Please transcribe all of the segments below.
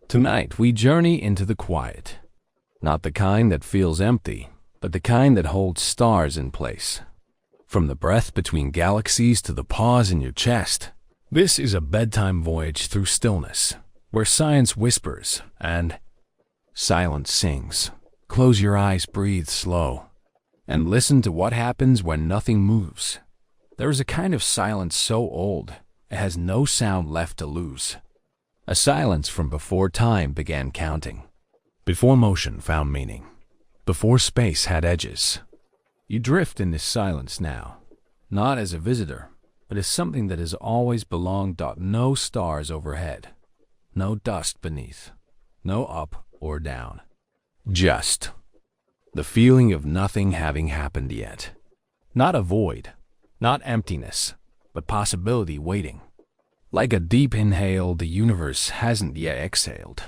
Tonight, we journey into the quiet. Not the kind that feels empty, but the kind that holds stars in place. From the breath between galaxies to the pause in your chest, this is a bedtime voyage through stillness, where science whispers and silence sings. Close your eyes, breathe slow, and listen to what happens when nothing moves. There is a kind of silence so old, it has no sound left to lose. A silence from before time began counting, before motion found meaning, before space had edges. You drift in this silence now, not as a visitor, but as something that has always belonged. No stars overhead, no dust beneath, no up or down. Just the feeling of nothing having happened yet. Not a void, not emptiness, but possibility waiting. Like a deep inhale, the universe hasn't yet exhaled.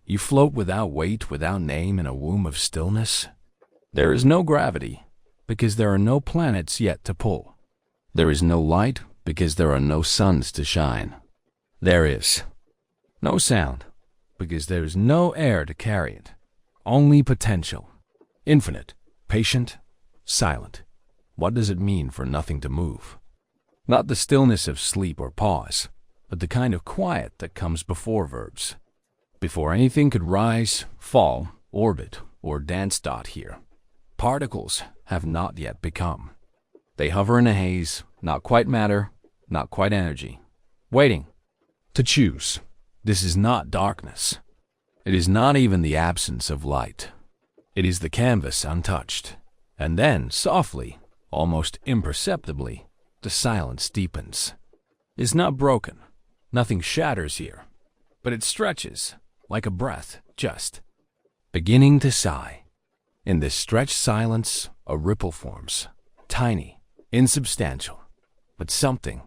You float without weight, without name, in a womb of stillness. There is no gravity, because there are no planets yet to pull. There is no light, because there are no suns to shine. There is no sound, because there is no air to carry it. Only potential. Infinite, patient, silent. What does it mean for nothing to move? Not the stillness of sleep or pause, but the kind of quiet that comes before verbs. Before anything could rise, fall, orbit, or dance. Here, particles have not yet become. They hover in a haze, not quite matter, not quite energy, waiting to choose. This is not darkness. It is not even the absence of light. It is the canvas untouched. And then, softly, almost imperceptibly, the silence deepens. It's not broken. Nothing shatters here. But it stretches, like a breath, just beginning to sigh. In this stretched silence, a ripple forms, tiny, insubstantial, but something,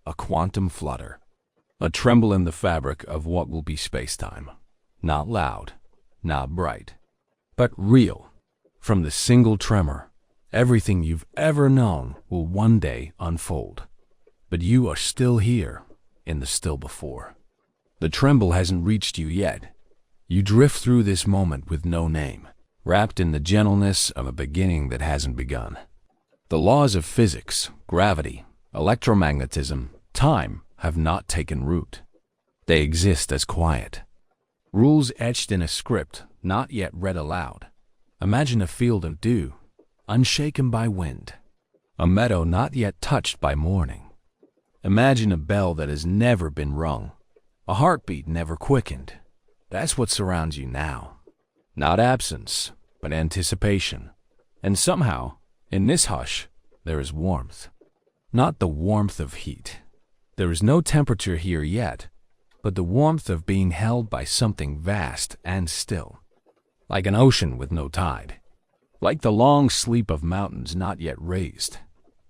a quantum flutter, a tremble in the fabric of what will be space-time. Not loud, not bright, but real. From the single tremor, everything you've ever known will one day unfold. But you are still here, in the still before. The tremble hasn't reached you yet. You drift through this moment with no name, wrapped in the gentleness of a beginning that hasn't begun. The laws of physics, gravity, electromagnetism, time have not taken root. They exist as quiet. Rules etched in a script not yet read aloud. Imagine a field of dew, unshaken by wind. A meadow not yet touched by morning. Imagine a bell that has never been rung. A heartbeat never quickened. That's what surrounds you now. Not absence, but anticipation. And somehow, in this hush, there is warmth. Not the warmth of heat. There is no temperature here yet, but the warmth of being held by something vast and still. Like an ocean with no tide. Like the long sleep of mountains not yet raised.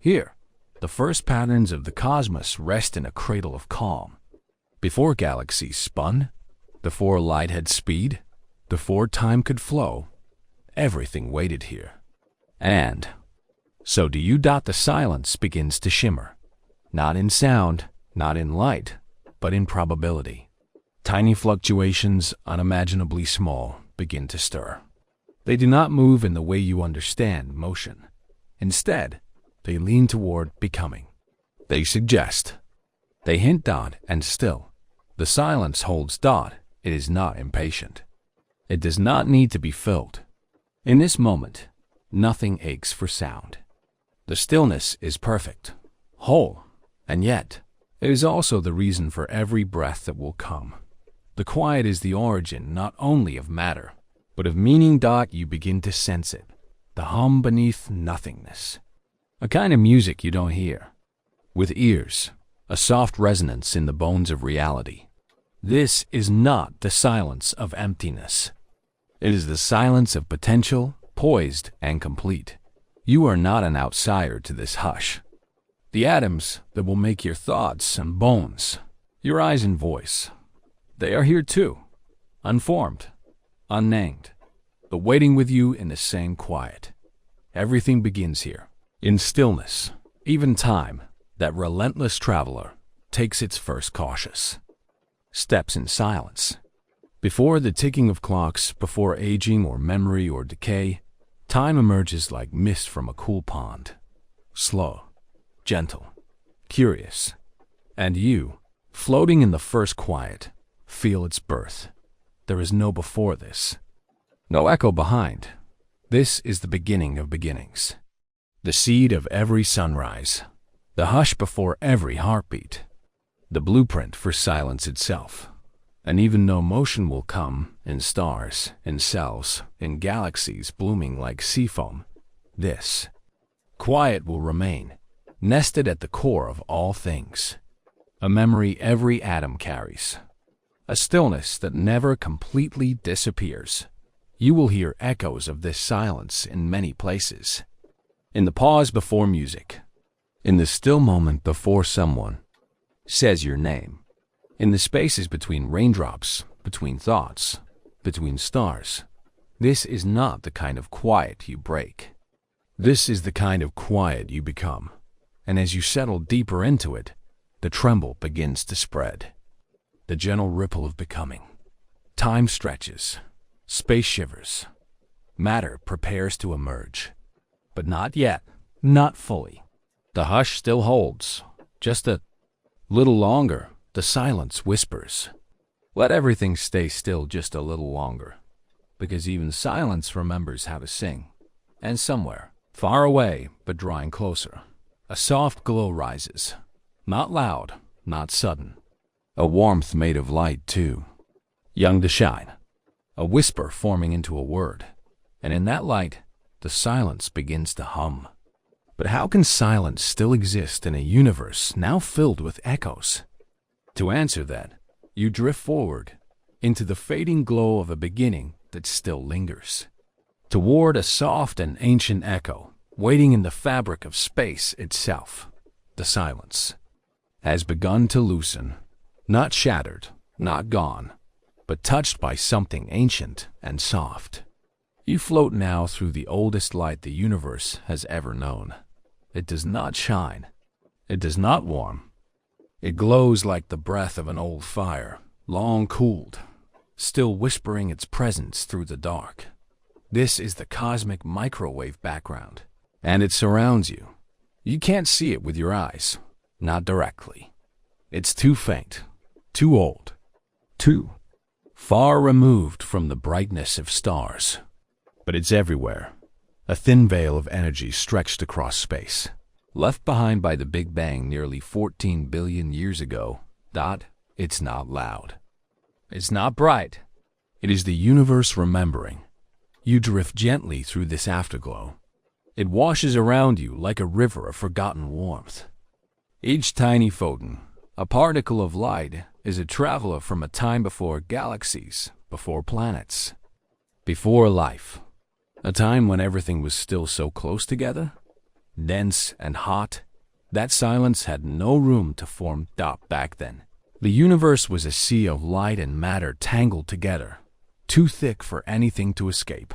Here, the first patterns of the cosmos rest in a cradle of calm. Before galaxies spun, before light had speed, before time could flow, everything waited here. And so do you. The silence begins to shimmer. Not in sound, not in light, but in probability. Tiny fluctuations, unimaginably small, begin to stir. They do not move in the way you understand motion. Instead, they lean toward becoming. They suggest. They hint. And still, the silence holds. It is not impatient. It does not need to be filled. In this moment, nothing aches for sound. The stillness is perfect, whole, and yet, it is also the reason for every breath that will come. The quiet is the origin not only of matter, but of meaning. You begin to sense it, the hum beneath nothingness. A kind of music you don't hear. With ears, a soft resonance in the bones of reality. This is not the silence of emptiness. It is the silence of potential, poised and complete. You are not an outsider to this hush. The atoms that will make your thoughts and bones, your eyes and voice, they are here too, unformed, unnamed, but waiting with you in the same quiet. Everything begins here, in stillness. Even time, that relentless traveler, takes its first cautious steps in silence. Before the ticking of clocks, before aging or memory or decay, time emerges like mist from a cool pond. Slow, gentle, curious. And you, floating in the first quiet, feel its birth. There is no before this, no echo behind. This is the beginning of beginnings. The seed of every sunrise, the hush before every heartbeat, the blueprint for silence itself. And even though motion will come in stars, in cells, in galaxies blooming like sea foam, this quiet will remain, nested at the core of all things. A memory every atom carries, a stillness that never completely disappears. You will hear echoes of this silence in many places. In the pause before music, in the still moment before someone says your name, in the spaces between raindrops, between thoughts, between stars. This is not the kind of quiet you break. This is the kind of quiet you become. And as you settle deeper into it, the tremble begins to spread. The gentle ripple of becoming. Time stretches. Space shivers. Matter prepares to emerge. But not yet. Not fully. The hush still holds. Just a little longer. The silence whispers. Let everything stay still just a little longer. Because even silence remembers how to sing. And somewhere, far away but drawing closer, a soft glow rises. Not loud, not sudden. A warmth made of light, too. Young to shine. A whisper forming into a word. And in that light, the silence begins to hum. But how can silence still exist in a universe now filled with echoes? To answer that, you drift forward into the fading glow of a beginning that still lingers. Toward a soft and ancient echo, waiting in the fabric of space itself. The silence has begun to loosen, not shattered, not gone, but touched by something ancient and soft. You float now through the oldest light the universe has ever known. It does not shine. It does not warm. It glows like the breath of an old fire, long cooled, still whispering its presence through the dark. This is the cosmic microwave background, and it surrounds you. You can't see it with your eyes, not directly. It's too faint, too old, too far removed from the brightness of stars. But it's everywhere, a thin veil of energy stretched across space, left behind by the Big Bang nearly 14 billion years ago. It's not loud. It's not bright. It is the universe remembering. You drift gently through this afterglow. It washes around you like a river of forgotten warmth. Each tiny photon, a particle of light, is a traveler from a time before galaxies, before planets, before life. A time when everything was still so close together, dense and hot, that silence had no room to form back then. The universe was a sea of light and matter tangled together, too thick for anything to escape.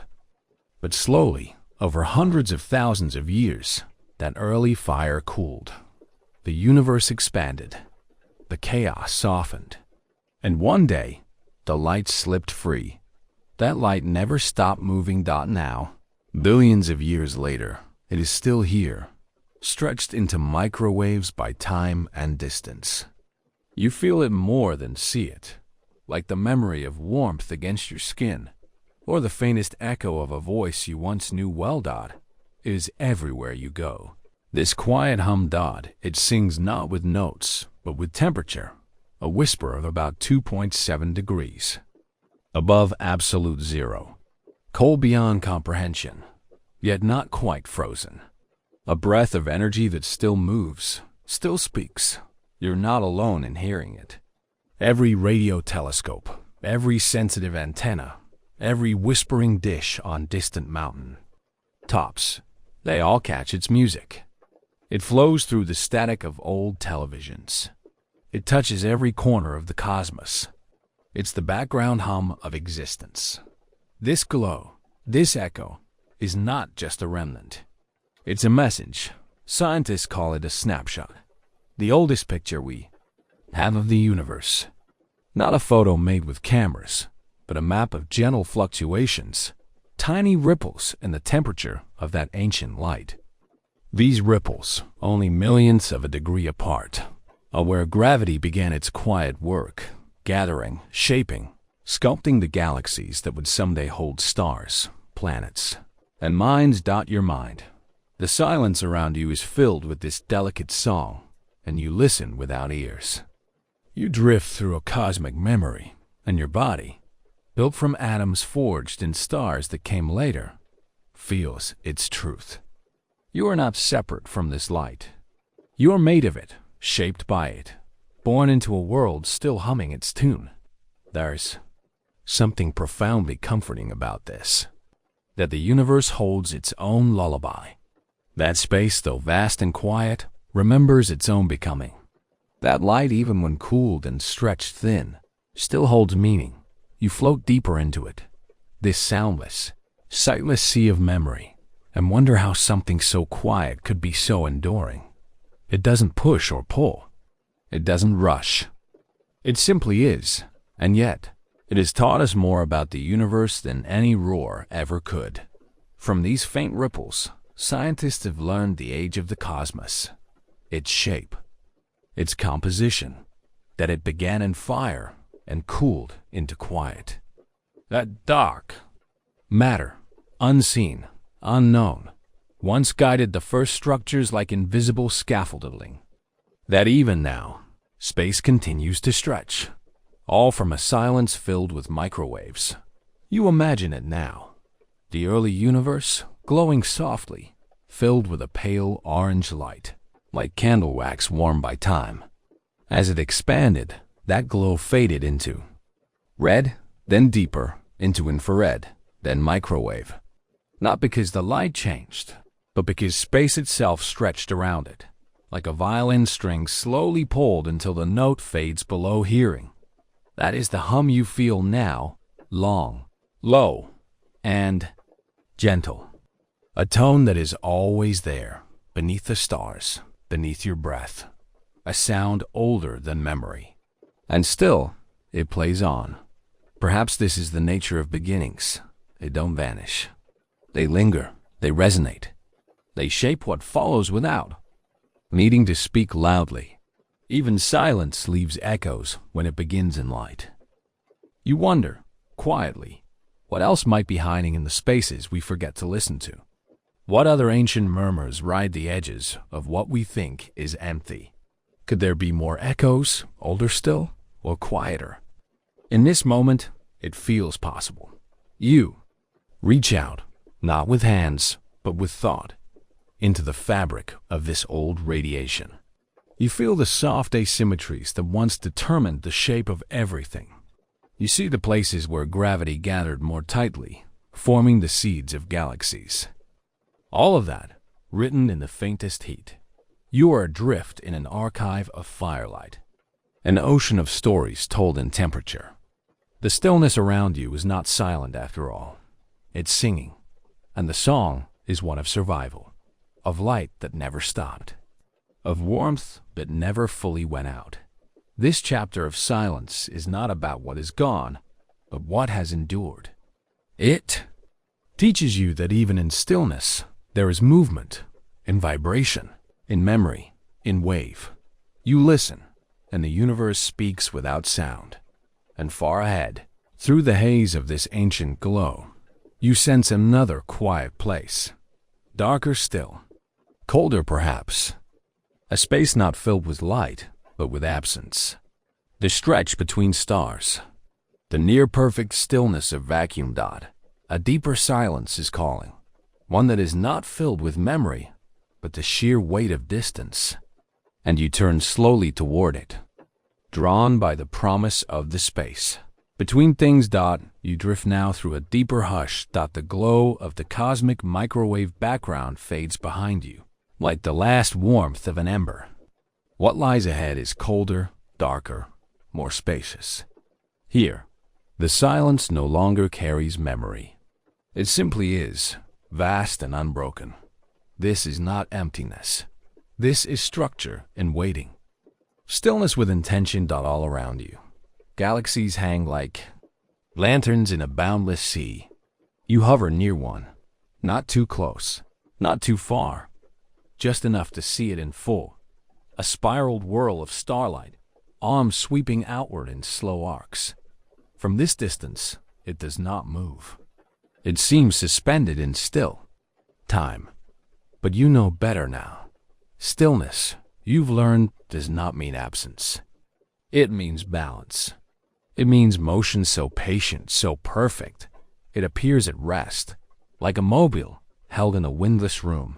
But slowly, over hundreds of thousands of years, that early fire cooled. The universe expanded. The chaos softened. And one day, the light slipped free. That light never stopped moving. Now, billions of years later, it is still here, stretched into microwaves by time and distance. You feel it more than see it, like the memory of warmth against your skin, or the faintest echo of a voice you once knew well. It is everywhere you go. This quiet hum. It sings not with notes, but with temperature, a whisper of about 2.7 degrees. Above absolute zero, cold beyond comprehension, yet not quite frozen. A breath of energy that still moves, still speaks. You're not alone in hearing it. Every radio telescope, every sensitive antenna, every whispering dish on distant mountain tops, they all catch its music. It flows through the static of old televisions. It touches every corner of the cosmos. It's the background hum of existence. This glow, this echo, is not just a remnant. It's a message. Scientists call it a snapshot. The oldest picture we have of the universe. Not a photo made with cameras, but a map of gentle fluctuations, tiny ripples in the temperature of that ancient light. These ripples, only millionths of a degree apart, are where gravity began its quiet work, gathering, shaping, sculpting the galaxies that would someday hold stars, planets, and minds. Your mind. The silence around you is filled with this delicate song, and you listen without ears. You drift through a cosmic memory, and your body, built from atoms forged in stars that came later, feels its truth. You are not separate from this light. You are made of it, shaped by it, born into a world still humming its tune. There's something profoundly comforting about this, that the universe holds its own lullaby. That space, though vast and quiet, remembers its own becoming. That light, even when cooled and stretched thin, still holds meaning. You float deeper into it, this soundless, sightless sea of memory, and wonder how something so quiet could be so enduring. It doesn't push or pull. It doesn't rush. It simply is, and yet, it has taught us more about the universe than any roar ever could. From these faint ripples, scientists have learned the age of the cosmos, its shape, its composition, that it began in fire and cooled into quiet. That dark matter, unseen, unknown, once guided the first structures like invisible scaffolding. That even now, space continues to stretch, all from a silence filled with microwaves. You imagine it now, the early universe glowing softly, filled with a pale orange light, like candle wax warmed by time. As it expanded, that glow faded into red, then deeper, into infrared, then microwave. Not because the light changed, but because space itself stretched around it, like a violin string slowly pulled until the note fades below hearing. That is the hum you feel now, long, low, and gentle. A tone that is always there, beneath the stars, beneath your breath. A sound older than memory. And still, it plays on. Perhaps this is the nature of beginnings. They don't vanish. They linger. They resonate. They shape what follows without needing to speak loudly. Even silence leaves echoes when it begins in light. You wonder, quietly, what else might be hiding in the spaces we forget to listen to. What other ancient murmurs ride the edges of what we think is empty? Could there be more echoes, older still, or quieter? In this moment, it feels possible. You reach out, not with hands, but with thought, into the fabric of this old radiation. You feel the soft asymmetries that once determined the shape of everything. You see the places where gravity gathered more tightly, forming the seeds of galaxies. All of that, written in the faintest heat. You are adrift in an archive of firelight, an ocean of stories told in temperature. The stillness around you is not silent after all. It's singing, and the song is one of survival, of light that never stopped, of warmth that never fully went out. This chapter of silence is not about what is gone, but what has endured. It teaches you that even in stillness, there is movement, in vibration, in memory, in wave. You listen, and the universe speaks without sound. And far ahead, through the haze of this ancient glow, you sense another quiet place. Darker still, colder perhaps. A space not filled with light, but with absence. The stretch between stars. The near-perfect stillness of vacuum dot. A deeper silence is calling. One that is not filled with memory, but the sheer weight of distance. And you turn slowly toward it, drawn by the promise of the space. Between things. You drift now through a deeper hush. The glow of the cosmic microwave background fades behind you, like the last warmth of an ember. What lies ahead is colder, darker, more spacious. Here, the silence no longer carries memory. It simply is, vast and unbroken. This is not emptiness. This is structure in waiting. Stillness with intention. All around you. Galaxies hang like Lanterns in a boundless sea. You hover near one, not too close, not too far, just enough to see it in full. A spiraled whirl of starlight, arms sweeping outward in slow arcs. From this distance, it does not move. It seems suspended in still time. But you know better now. Stillness, you've learned, does not mean absence. It means balance. It means motion so patient, so perfect, it appears at rest, like a mobile held in a windless room.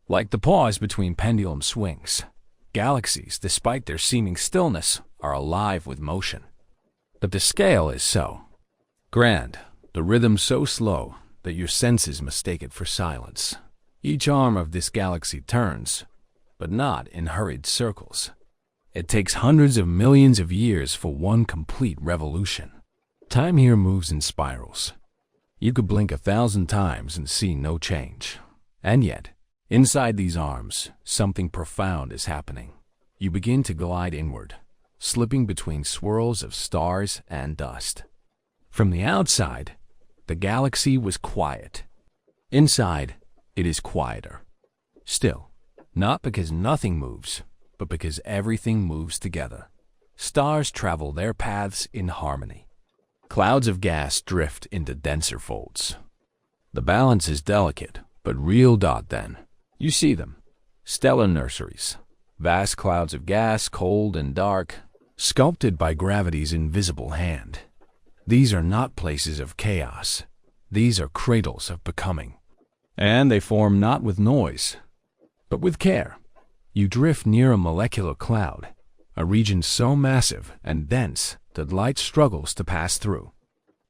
Like the pause between pendulum swings, galaxies, despite their seeming stillness, are alive with motion. But the scale is so grand, the rhythm so slow that your senses mistake it for silence. Each arm of this galaxy turns, but not in hurried circles. It takes hundreds of millions of years for one complete revolution. Time here moves in spirals. You could blink 1,000 times and see no change. And yet, inside these arms, something profound is happening. You begin to glide inward, slipping between swirls of stars and dust. From the outside, the galaxy was quiet. Inside, it is quieter. Still, not because nothing moves, but because everything moves together. Stars travel their paths in harmony. Clouds of gas drift into denser folds. The balance is delicate, but real. Then, you see them. Stellar nurseries. Vast clouds of gas, cold and dark, sculpted by gravity's invisible hand. These are not places of chaos. These are cradles of becoming. And they form not with noise, but with care. You drift near a molecular cloud, a region so massive and dense that light struggles to pass through.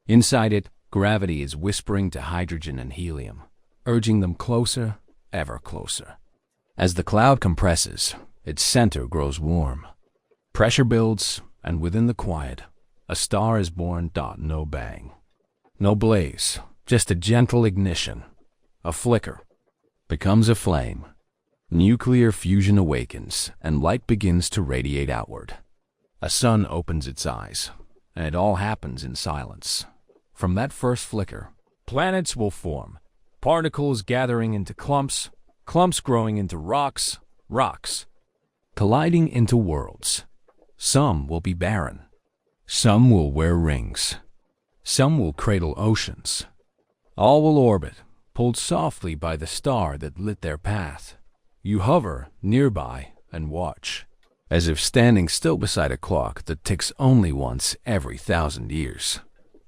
Inside it, gravity is whispering to hydrogen and helium, urging them closer, ever closer. As the cloud compresses, its center grows warm. Pressure builds, and within the quiet, a star is born. No bang, no blaze, just a gentle ignition. A flicker becomes a flame. Nuclear fusion awakens, and light begins to radiate outward. A sun opens its eyes, and it all happens in silence. From that first flicker, planets will form, particles gathering into clumps, clumps growing into rocks, rocks colliding into worlds. Some will be barren. Some will wear rings. Some will cradle oceans. All will orbit, pulled softly by the star that lit their path. You hover nearby and watch, as if standing still beside a clock that ticks only once every 1,000 years.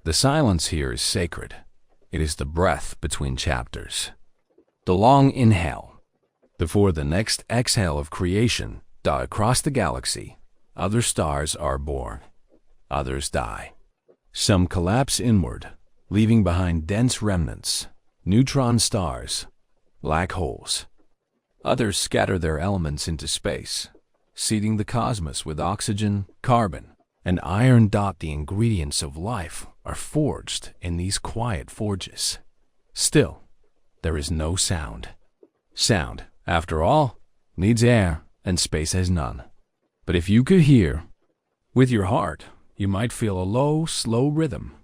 The silence here is sacred. It is the breath between chapters. The long inhale before the next exhale of creation. Across the galaxy, other stars are born. Others die. Some collapse inward, leaving behind dense remnants, neutron stars, black holes. Others scatter their elements into space, seeding the cosmos with oxygen, carbon, and iron. The ingredients of life are forged in these quiet forges. Still, there is no sound. Sound, after all, needs air, and space has none. But if you could hear, with your heart, you might feel a low, slow rhythm,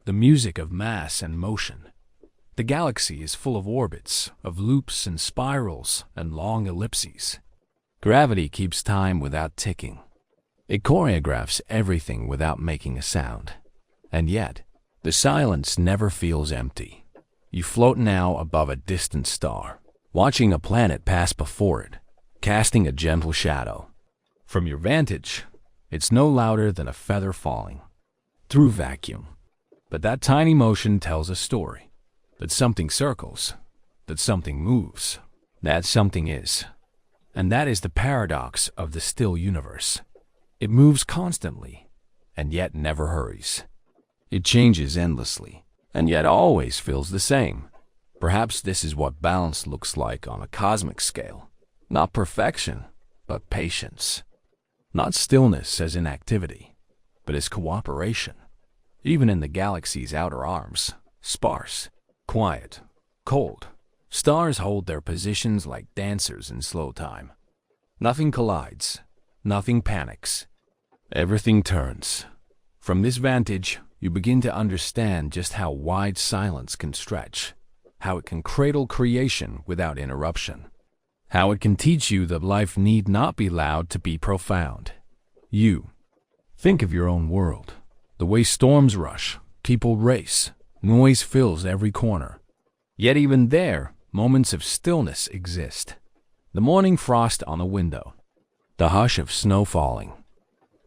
the music of mass and motion. The galaxy is full of orbits, of loops and spirals and long ellipses. Gravity keeps time without ticking. It choreographs everything without making a sound. And yet, the silence never feels empty. You float now above a distant star, watching a planet pass before it, casting a gentle shadow. From your vantage, it's no louder than a feather falling through vacuum. But that tiny motion tells a story. That something circles, that something moves, that something is. And that is the paradox of the still universe. It moves constantly, and yet never hurries. It changes endlessly, and yet always feels the same. Perhaps this is what balance looks like on a cosmic scale. Not perfection, but patience. Not stillness as inactivity, but as cooperation. Even in the galaxy's outer arms, sparse, quiet, cold, stars hold their positions like dancers in slow time. Nothing collides, nothing panics. Everything turns. From this vantage, you begin to understand just how wide silence can stretch, how it can cradle creation without interruption, how it can teach you that life need not be loud to be profound. You think of your own world, the way storms rush, people race, noise fills every corner. Yet even there, moments of stillness exist. The morning frost on the window, the hush of snow falling,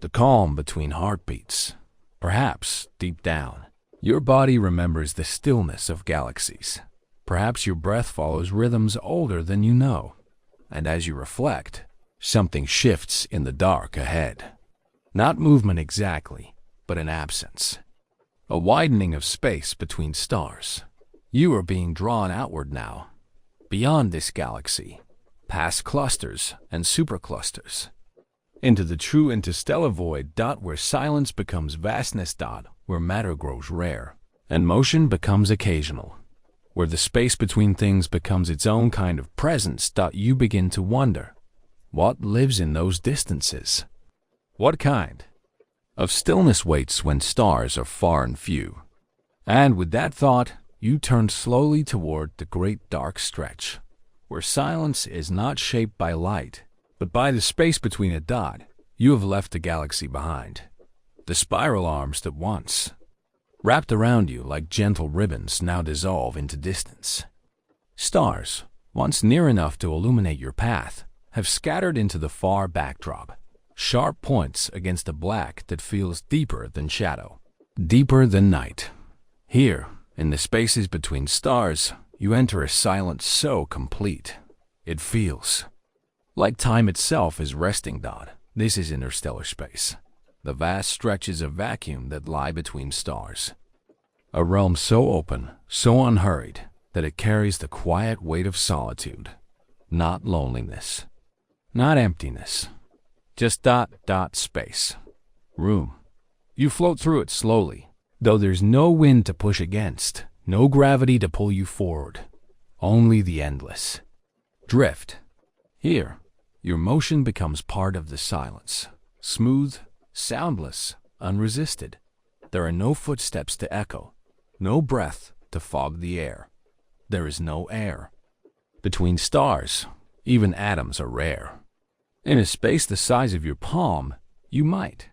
the calm between heartbeats. Perhaps, deep down, your body remembers the stillness of galaxies. Perhaps your breath follows rhythms older than you know. And as you reflect, something shifts in the dark ahead. Not movement exactly, but an absence. A widening of space between stars. You are being drawn outward now, beyond this galaxy, past clusters and superclusters, into the true interstellar void. Where silence becomes vastness. Where matter grows rare, and motion becomes occasional. Where the space between things becomes its own kind of presence. You begin to wonder, what lives in those distances? What kind of stillness waits when stars are far and few? And with that thought, you turn slowly toward the great dark stretch, where silence is not shaped by light, but by the space between a dot. You have left the galaxy behind. The spiral arms that once wrapped around you like gentle ribbons now dissolve into distance. Stars, once near enough to illuminate your path, have scattered into the far backdrop, sharp points against a black that feels deeper than shadow, deeper than night. Here, in the spaces between stars, you enter a silence so complete, it feels like time itself is resting. This is interstellar space, the vast stretches of vacuum that lie between stars. A realm so open, so unhurried, that it carries the quiet weight of solitude, not loneliness, not emptiness, just space, room. You float through it slowly, though there's no wind to push against, no gravity to pull you forward, only the endless drift. Here, your motion becomes part of the silence, smooth, soundless, unresisted. There are no footsteps to echo, no breath to fog the air. There is no air. Between stars, even atoms are rare. In a space the size of your palm, you might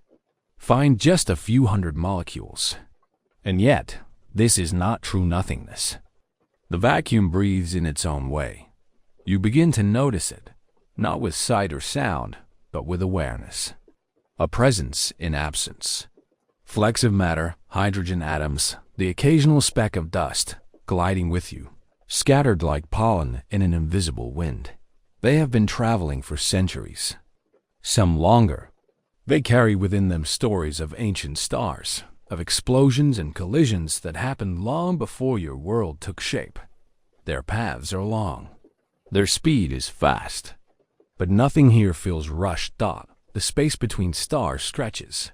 find just a few hundred molecules. And yet, this is not true nothingness. The vacuum breathes in its own way. You begin to notice it, not with sight or sound, but with awareness. A presence in absence. Flecks of matter, hydrogen atoms, the occasional speck of dust, gliding with you, scattered like pollen in an invisible wind. They have been traveling for centuries, some longer. They carry within them stories of ancient stars, of explosions and collisions that happened long before your world took shape. Their paths are long. Their speed is fast. But nothing here feels rushed. The space between stars stretches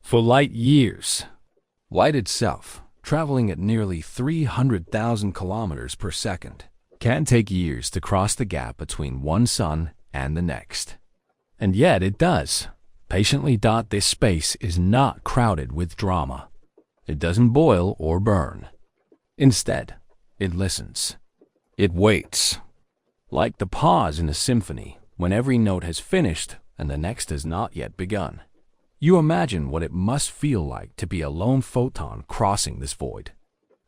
for light years. Light itself, traveling at nearly 300,000 kilometers per second, can take years to cross the gap between one sun and the next. And yet it does. Patiently. This space is not crowded with drama. It doesn't boil or burn. Instead, it listens. It waits. Like the pause in a symphony, when every note has finished and the next has not yet begun. You imagine what it must feel like to be a lone photon crossing this void.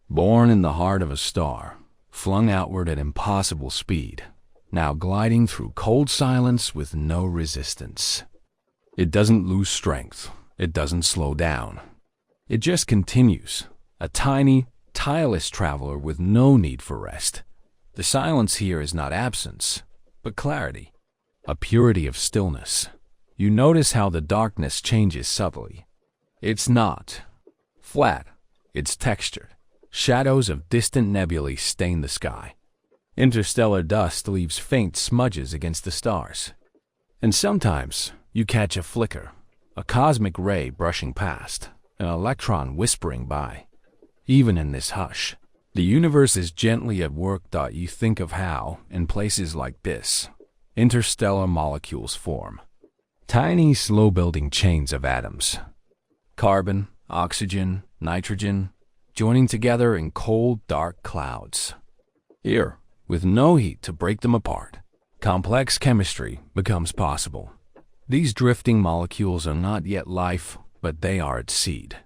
Born in the heart of a star, flung outward at impossible speed, now gliding through cold silence with no resistance. It doesn't lose strength. It doesn't slow down. It just continues, a tiny, tireless traveler with no need for rest. The silence here is not absence, but clarity, a purity of stillness. You notice how the darkness changes subtly. It's not flat, it's textured. Shadows of distant nebulae stain the sky. Interstellar dust leaves faint smudges against the stars. And sometimes you catch a flicker, a cosmic ray brushing past, an electron whispering by. Even in this hush, the universe is gently at work. You think of how, in places like this, interstellar molecules form. Tiny, slow-building chains of atoms. Carbon, oxygen, nitrogen, joining together in cold, dark clouds. Here, with no heat to break them apart, complex chemistry becomes possible. These drifting molecules are not yet life, but they are its seed.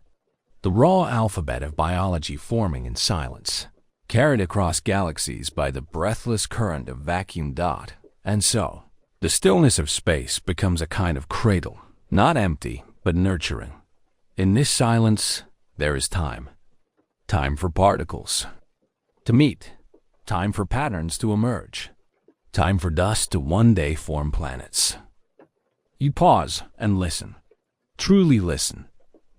The raw alphabet of biology forming in silence, carried across galaxies by the breathless current of vacuum dot. And so, the stillness of space becomes a kind of cradle, not empty, but nurturing. In this silence, there is time. Time for particles to meet, time for patterns to emerge, time for dust to one day form planets. You pause and listen. Truly listen.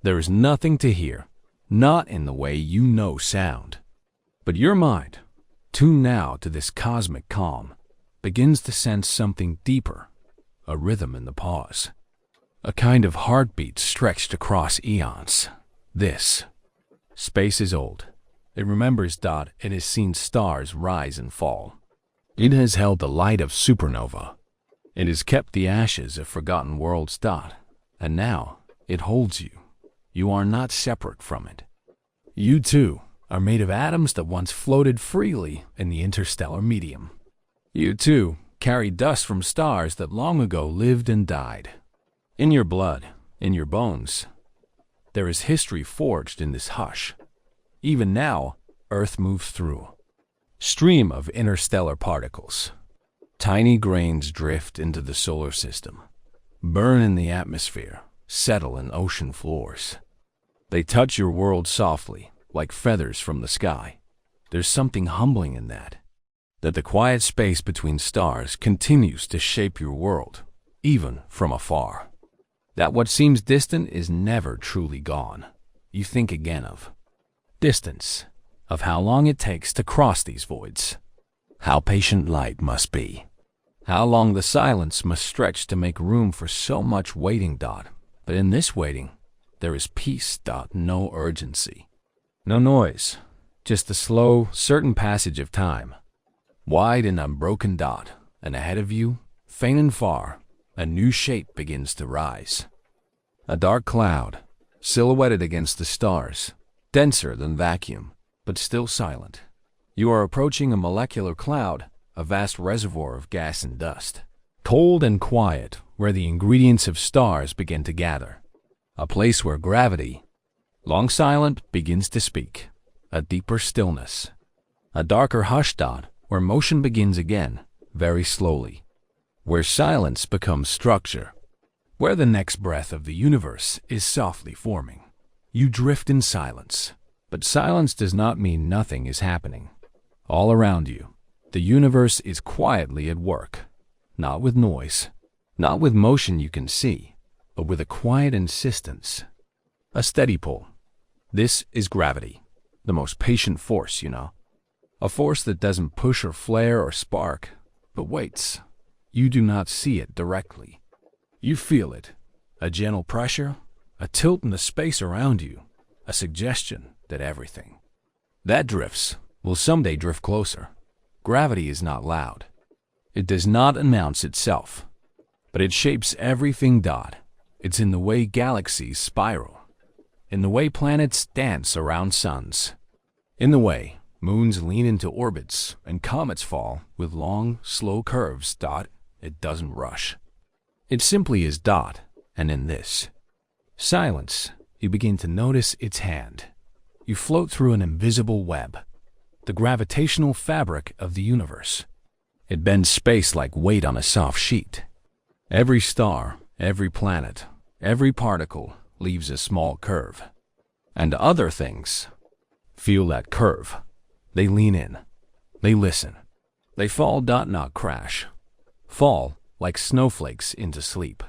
There is nothing to hear, not in the way you know sound. But your mind, tuned now to this cosmic calm, begins to sense something deeper, a rhythm in the pause, a kind of heartbeat stretched across eons. This space is old. It remembers that it has seen stars rise and fall. It has held the light of supernova. It has kept the ashes of forgotten worlds. And now it holds you. You are not separate from it. You too are made of atoms that once floated freely in the interstellar medium. You too carry dust from stars that long ago lived and died. In your blood, in your bones, there is history forged in this hush. Even now, Earth moves through. Stream of interstellar particles. Tiny grains drift into the solar system, burn in the atmosphere, settle in ocean floors. They touch your world softly, like feathers from the sky. There's something humbling in that the quiet space between stars continues to shape your world, even from afar. That what seems distant is never truly gone. You think again of distance, of how long it takes to cross these voids, how patient light must be, how long the silence must stretch to make room for so much waiting. But in this waiting, there is peace. No urgency, no noise, just the slow, certain passage of time. Wide and unbroken. And ahead of you, faint and far, a new shape begins to rise. A dark cloud, silhouetted against the stars, denser than vacuum, but still silent. You are approaching a molecular cloud, a vast reservoir of gas and dust, cold and quiet, where the ingredients of stars begin to gather. A place where gravity, long silent, begins to speak. A deeper stillness. A darker hush. Where motion begins again, very slowly. Where silence becomes structure. Where the next breath of the universe is softly forming. You drift in silence. But silence does not mean nothing is happening. All around you, the universe is quietly at work. Not with noise, not with motion you can see, but with a quiet insistence. A steady pull. This is gravity, the most patient force, you know. A force that doesn't push or flare or spark, but waits. You do not see it directly. You feel it. A gentle pressure, a tilt in the space around you, a suggestion that everything that drifts will someday drift closer. Gravity is not loud. It does not announce itself, but it shapes everything. It's in the way galaxies spiral, in the way planets dance around suns, in the way moons lean into orbits and comets fall with long, slow curves. It doesn't rush. It simply is. And in this silence, you begin to notice its hand. You float through an invisible web, the gravitational fabric of the universe. It bends space like weight on a soft sheet. Every star, every planet, every particle leaves a small curve. And other things feel that curve. They lean in. They listen. They fall. Not crash. Fall like snowflakes into sleep.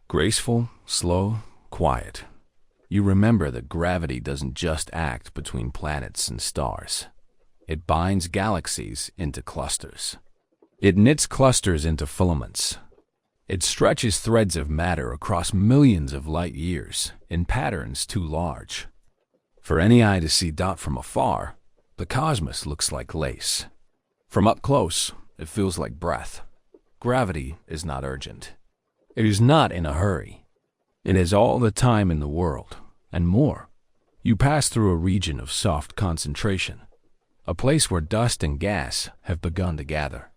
Graceful, slow, quiet. You remember that gravity doesn't just act between planets and stars. It binds galaxies into clusters. It knits clusters into filaments. It stretches threads of matter across millions of light years in patterns too large for any eye to see. From afar, the cosmos looks like lace. From up close, it feels like breath. Gravity is not urgent. It is not in a hurry. It has all the time in the world, and more. You pass through a region of soft concentration, a place where dust and gas have begun to gather.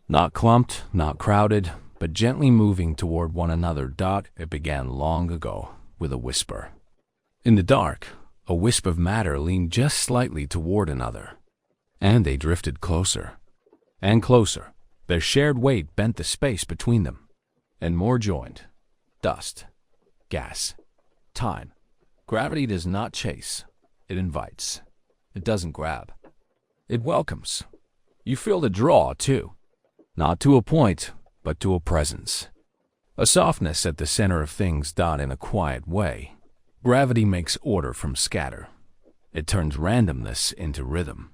Not clumped, not crowded, but gently moving toward one another. It began long ago with a whisper. In the dark, a wisp of matter leaned just slightly toward another, and they drifted closer and closer. Their shared weight bent the space between them, and more joined. Dust, gas, time. Gravity does not chase, it invites. It doesn't grab. It welcomes. You feel the draw, too. Not to a point, but to a presence. A softness at the center of things. In a quiet way, gravity makes order from scatter. It turns randomness into rhythm.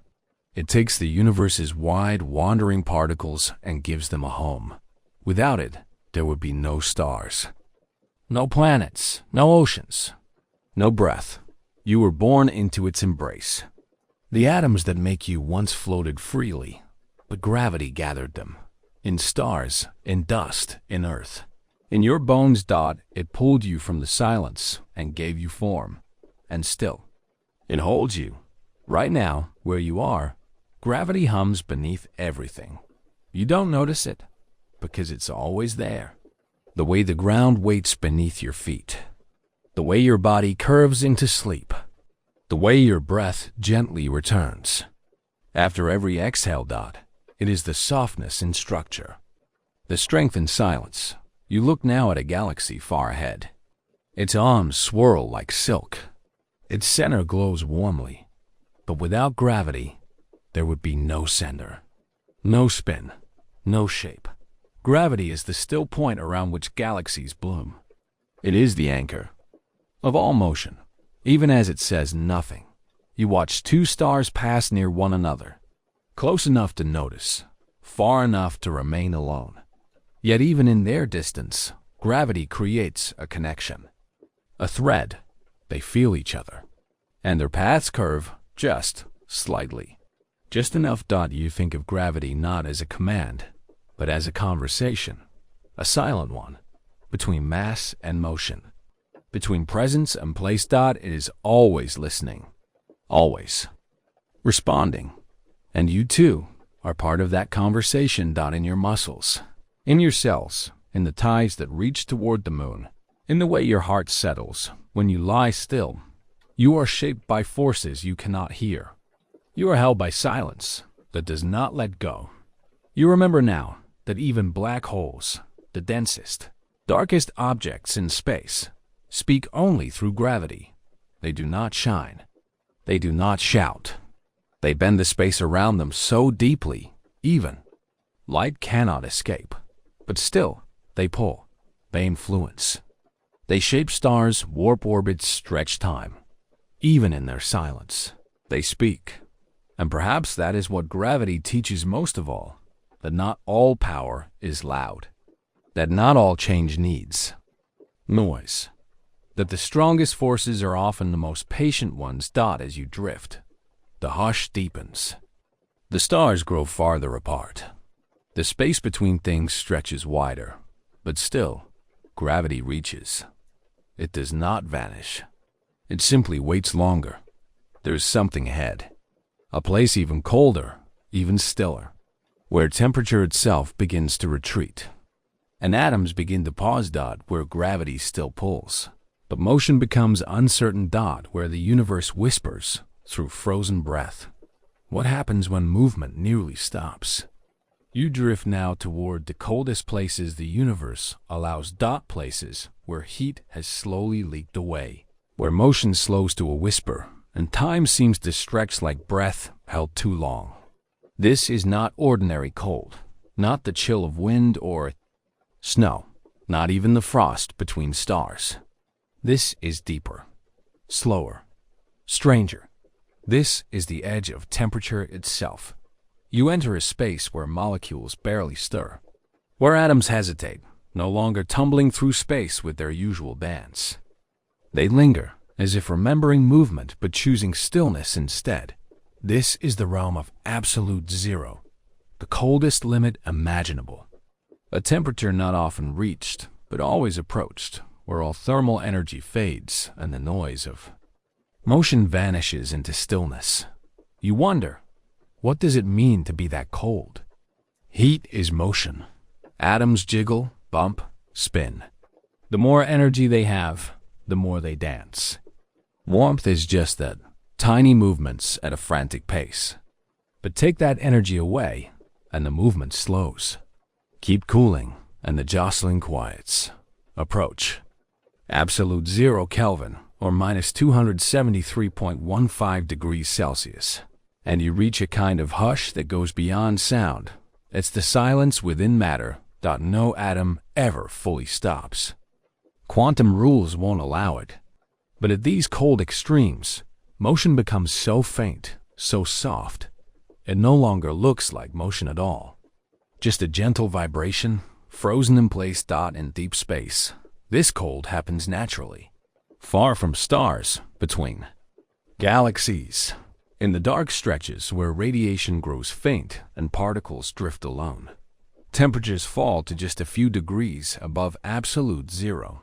It takes the universe's wide, wandering particles and gives them a home. Without it, there would be no stars, no planets, no oceans, no breath. You were born into its embrace. The atoms that make you once floated freely, but gravity gathered them. In stars, in dust, in earth. In your bones. It pulled you from the silence and gave you form. And still, it holds you. Right now, where you are, gravity hums beneath everything. You don't notice it, because it's always there. The way the ground waits beneath your feet. The way your body curves into sleep. The way your breath gently returns. After every exhale. It is the softness in structure, the strength in silence. You look now at a galaxy far ahead. Its arms swirl like silk. Its center glows warmly. But without gravity, there would be no center, no spin, no shape. Gravity is the still point around which galaxies bloom. It is the anchor of all motion. Even as it says nothing, you watch two stars pass near one another. Close enough to notice, far enough to remain alone. Yet even in their distance, gravity creates a connection. A thread. They feel each other. And their paths curve just slightly. Just enough. You think of gravity not as a command, but as a conversation. A silent one. Between mass and motion. Between presence and place. It is always listening. Always. Responding. And you, too, are part of that conversation. In your muscles, in your cells, in the tides that reach toward the moon, in the way your heart settles when you lie still. You are shaped by forces you cannot hear. You are held by silence that does not let go. You remember now that even black holes, the densest, darkest objects in space, speak only through gravity. They do not shine. They do not shout. They bend the space around them so deeply, even light cannot escape. But still, they pull, they influence. They shape stars, warp orbits, stretch time. Even in their silence, they speak. And perhaps that is what gravity teaches most of all, that not all power is loud, that not all change needs noise, that the strongest forces are often the most patient ones. As you drift, the hush deepens. The stars grow farther apart. The space between things stretches wider. But still, gravity reaches. It does not vanish. It simply waits longer. There's something ahead. A place even colder, even stiller, where temperature itself begins to retreat. And atoms begin to pause. Where gravity still pulls. But motion becomes uncertain. Where the universe whispers through frozen breath. What happens when movement nearly stops? You drift now toward the coldest places the universe allows. Places where heat has slowly leaked away, where motion slows to a whisper, and time seems to stretch like breath held too long. This is not ordinary cold, not the chill of wind or snow, not even the frost between stars. This is deeper, slower, stranger. This is the edge of temperature itself. You enter a space where molecules barely stir, where atoms hesitate, no longer tumbling through space with their usual dance. They linger, as if remembering movement but choosing stillness instead. This is the realm of absolute zero, the coldest limit imaginable. A temperature not often reached, but always approached, where all thermal energy fades and the noise of Motion vanishes into stillness. You wonder, what does it mean to be that cold? Heat is motion. Atoms jiggle, bump, spin. The more energy they have, the more they dance. Warmth is just that, tiny movements at a frantic pace. But take that energy away, and the movement slows. Keep cooling, and the jostling quiets. Approach. Absolute 0 Kelvin, or minus 273.15 degrees Celsius. And you reach a kind of hush that goes beyond sound. It's the silence within matter that no atom ever fully stops. Quantum rules won't allow it. But at these cold extremes, motion becomes so faint, so soft, it no longer looks like motion at all. Just a gentle vibration, frozen in place in deep space. This cold happens naturally. Far from stars, between galaxies. In the dark stretches where radiation grows faint and particles drift alone. Temperatures fall to just a few degrees above absolute 0.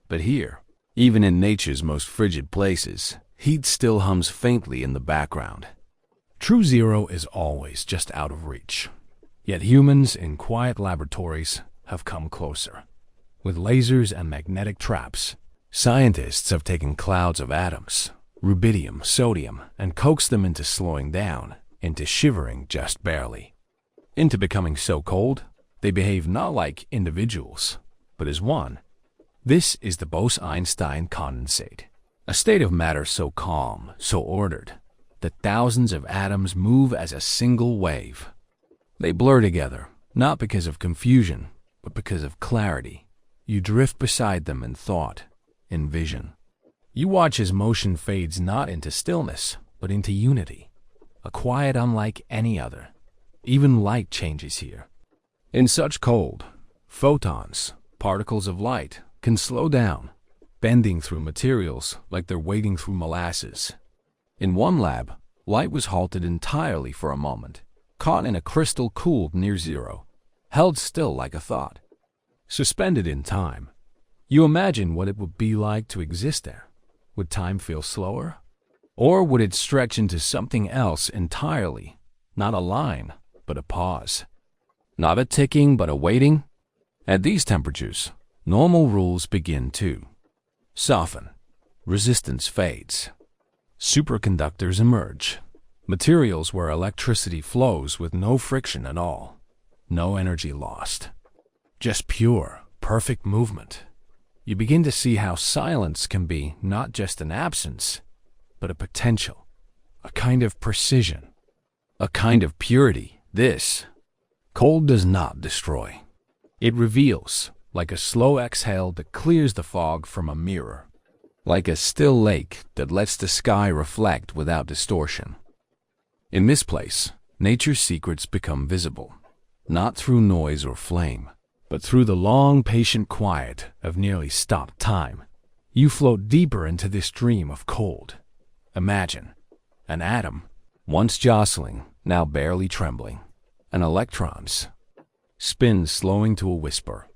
But here, even in nature's most frigid places, heat still hums faintly in the background. True 0 is always just out of reach. Yet humans in quiet laboratories have come closer. With lasers and magnetic traps, scientists have taken clouds of atoms, rubidium, sodium, and coaxed them into slowing down, into shivering just barely, into becoming so cold they behave not like individuals, but as one. This is the Bose-Einstein condensate, a state of matter so calm, so ordered, that thousands of atoms move as a single wave. They blur together, not because of confusion, but because of clarity. You drift beside them in thought, in vision. You watch as motion fades not into stillness, but into unity, a quiet unlike any other. Even light changes here. In such cold, photons, particles of light, can slow down, bending through materials like they're wading through molasses. In one lab, light was halted entirely for a moment, caught in a crystal cooled near 0, held still like a thought, suspended in time. You imagine what it would be like to exist there. Would time feel slower? Or would it stretch into something else entirely? Not a line, but a pause. Not a ticking, but a waiting? At these temperatures, normal rules begin to soften. Resistance fades. Superconductors emerge. Materials where electricity flows with no friction at all. No energy lost. Just pure, perfect movement. You begin to see how silence can be not just an absence, but a potential, a kind of precision, a kind of purity. This cold does not destroy. It reveals, like a slow exhale that clears the fog from a mirror, like a still lake that lets the sky reflect without distortion. In this place, nature's secrets become visible, not through noise or flame, but through the long, patient quiet of nearly stopped time. You float deeper into this dream of cold. Imagine an atom, once jostling, now barely trembling, and electrons. Spin slowing to a whisper.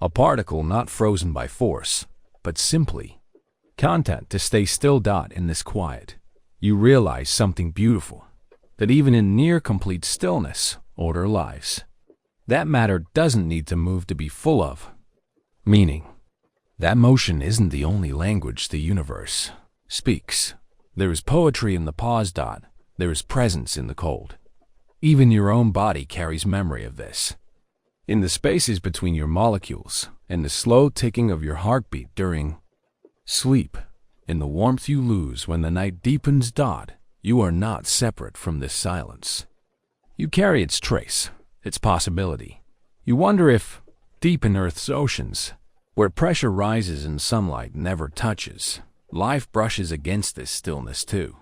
A particle not frozen by force, but simply content to stay still. In this quiet, you realize something beautiful, that even in near complete stillness, order lies. That matter doesn't need to move to be full of meaning. That motion isn't the only language the universe speaks. There is poetry in the pause. There is presence in the cold. Even your own body carries memory of this. In the spaces between your molecules, in the slow ticking of your heartbeat during sleep, in the warmth you lose when the night deepens. You are not separate from this silence. You carry its trace, its possibility. You wonder if, deep in Earth's oceans, where pressure rises and sunlight never touches, life brushes against this stillness too.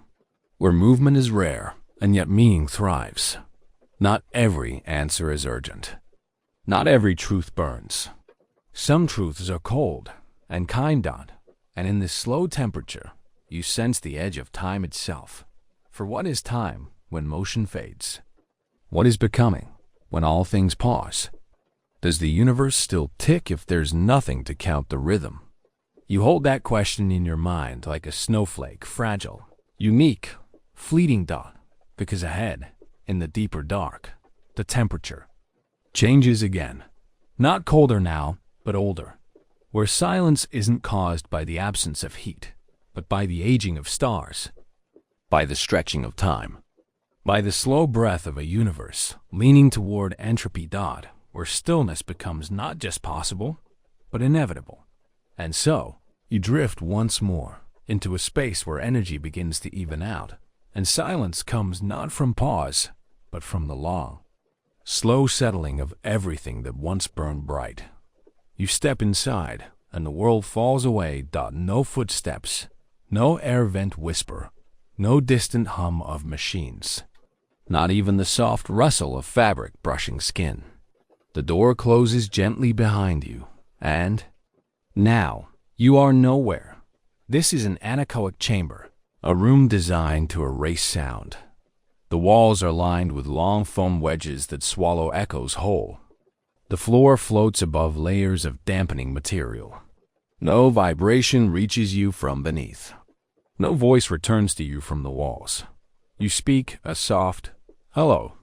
Where movement is rare, and yet meaning thrives. Not every answer is urgent. Not every truth burns. Some truths are cold and kind. And in this slow temperature, you sense the edge of time itself. For what is time when motion fades? What is becoming when all things pause? Does the universe still tick if there's nothing to count the rhythm? You hold that question in your mind like a snowflake, fragile, unique, fleeting dot, because ahead, in the deeper dark, the temperature changes again. Not colder now, but older, where silence isn't caused by the absence of heat, but by the aging of stars, by the stretching of time, by the slow breath of a universe leaning toward entropy dot, where stillness becomes not just possible, but inevitable. And so, you drift once more into a space where energy begins to even out, and silence comes not from pause, but from the long, slow settling of everything that once burned bright. You step inside, and the world falls away. No footsteps, no air vent whisper, no distant hum of machines, not even the soft rustle of fabric brushing skin. The door closes gently behind you, and now you are nowhere. This is an anechoic chamber, a room designed to erase sound. The walls are lined with long foam wedges that swallow echoes whole. The floor floats above layers of dampening material. No vibration reaches you from beneath. No voice returns to you from the walls. You speak a soft hello,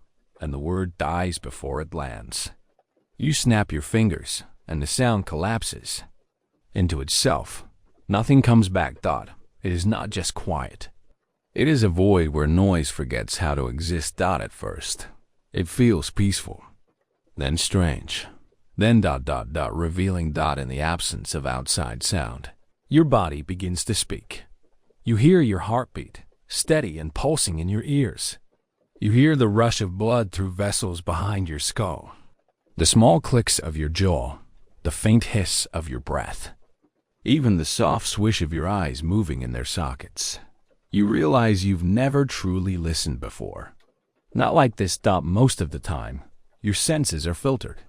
and the word dies before it lands. You snap your fingers, and the sound collapses into itself. Nothing comes back. It is not just quiet. It is a void where noise forgets how to exist. At first, it feels peaceful, then strange, then revealing. In the absence of outside sound, your body begins to speak. You hear your heartbeat, steady and pulsing in your ears. You hear the rush of blood through vessels behind your skull, the small clicks of your jaw, the faint hiss of your breath, even the soft swish of your eyes moving in their sockets. You realize you've never truly listened before. Not like this. Most of the time, your senses are filtered.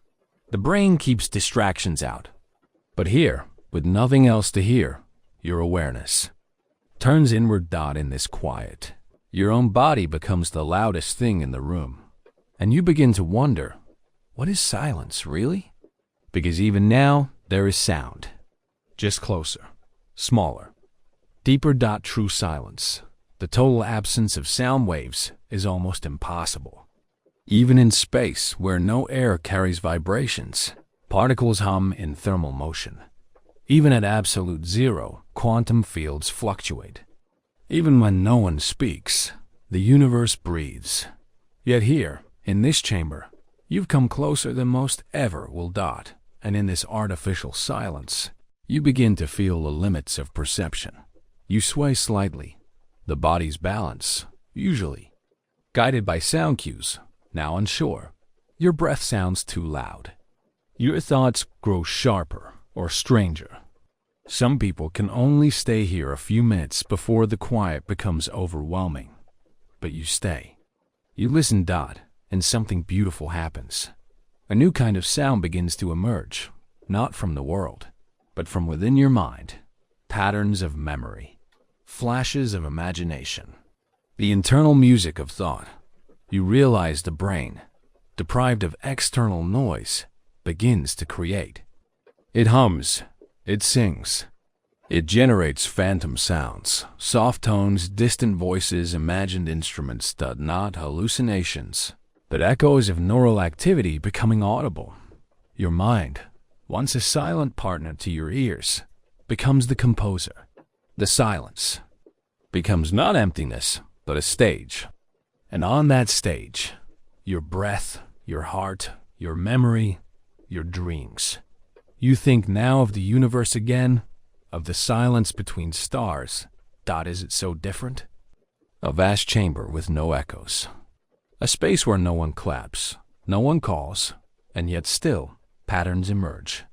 The brain keeps distractions out. But here, with nothing else to hear, your awareness turns inward. In this quiet, your own body becomes the loudest thing in the room. And you begin to wonder, what is silence, really? Because even now, there is sound. Just closer, smaller, deeper. True silence, the total absence of sound waves, is almost impossible. Even in space, where no air carries vibrations, particles hum in thermal motion. Even at absolute zero, quantum fields fluctuate. Even when no one speaks, the universe breathes. Yet here, in this chamber, you've come closer than most ever will. And in this artificial silence, you begin to feel the limits of perception. You sway slightly, the body's balance, usually guided by sound cues, now unsure. Your breath sounds too loud. Your thoughts grow sharper or stranger. Some people can only stay here a few minutes before the quiet becomes overwhelming. But you stay. You listen. And something beautiful happens. A new kind of sound begins to emerge, not from the world, but from within your mind. Patterns of memory, flashes of imagination, the internal music of thought. You realize the brain, deprived of external noise, begins to create. It hums, it sings, it generates phantom sounds, soft tones, distant voices, imagined instruments. Not hallucinations, but echoes of neural activity becoming audible. Your mind, once a silent partner to your ears, becomes the composer. The silence becomes not emptiness, but a stage. And on that stage, your breath, your heart, your memory, your dreams. You think now of the universe again, of the silence between stars. Is it so different? A vast chamber with no echoes. A space where no one claps, no one calls, and yet still patterns emerge.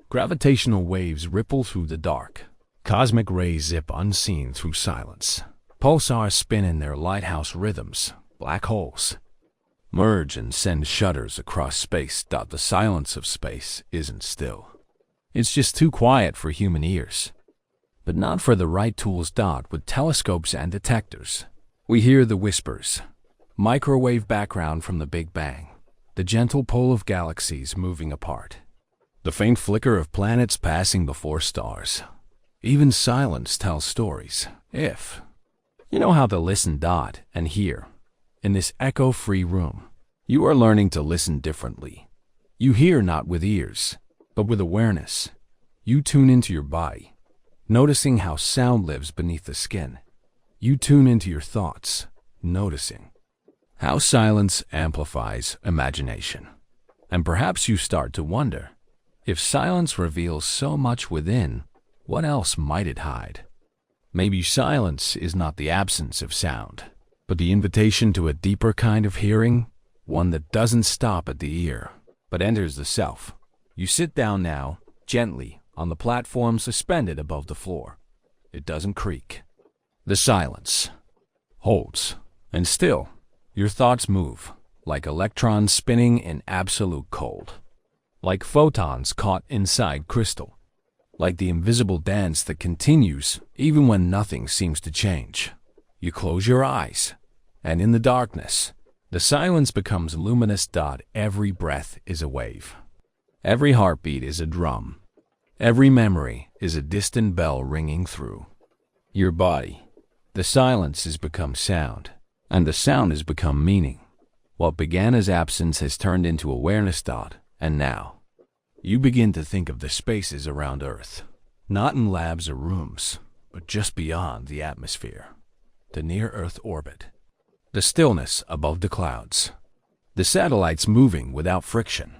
Gravitational waves ripple through the dark. Cosmic rays zip unseen through silence. Pulsars spin in their lighthouse rhythms. Black holes merge and send shudders across space. The silence of space isn't still. It's just too quiet for human ears. But not for the right tools. With telescopes and detectors, we hear the whispers. Microwave background from the Big Bang. The gentle pull of galaxies moving apart. The faint flicker of planets passing before stars. Even silence tells stories. If you know how to listen dot and hear, in this echo-free room, you are learning to listen differently. You hear not with ears, but with awareness. You tune into your body, noticing how sound lives beneath the skin. You tune into your thoughts, noticing how silence amplifies imagination. And perhaps you start to wonder, if silence reveals so much within, what else might it hide? Maybe silence is not the absence of sound, but the invitation to a deeper kind of hearing, one that doesn't stop at the ear, but enters the self. You sit down now, gently, on the platform suspended above the floor. It doesn't creak. The silence holds, and still, your thoughts move, like electrons spinning in absolute cold, like photons caught inside crystal, like the invisible dance that continues even when nothing seems to change. You close your eyes, and in the darkness, the silence becomes luminous. Every breath is a wave. Every heartbeat is a drum. Every memory is a distant bell ringing through your body. The silence has become sound, and the sound has become meaning. What began as absence has turned into awareness. And now, you begin to think of the spaces around Earth, not in labs or rooms, but just beyond the atmosphere, the near-Earth orbit, the stillness above the clouds, the satellites moving without friction,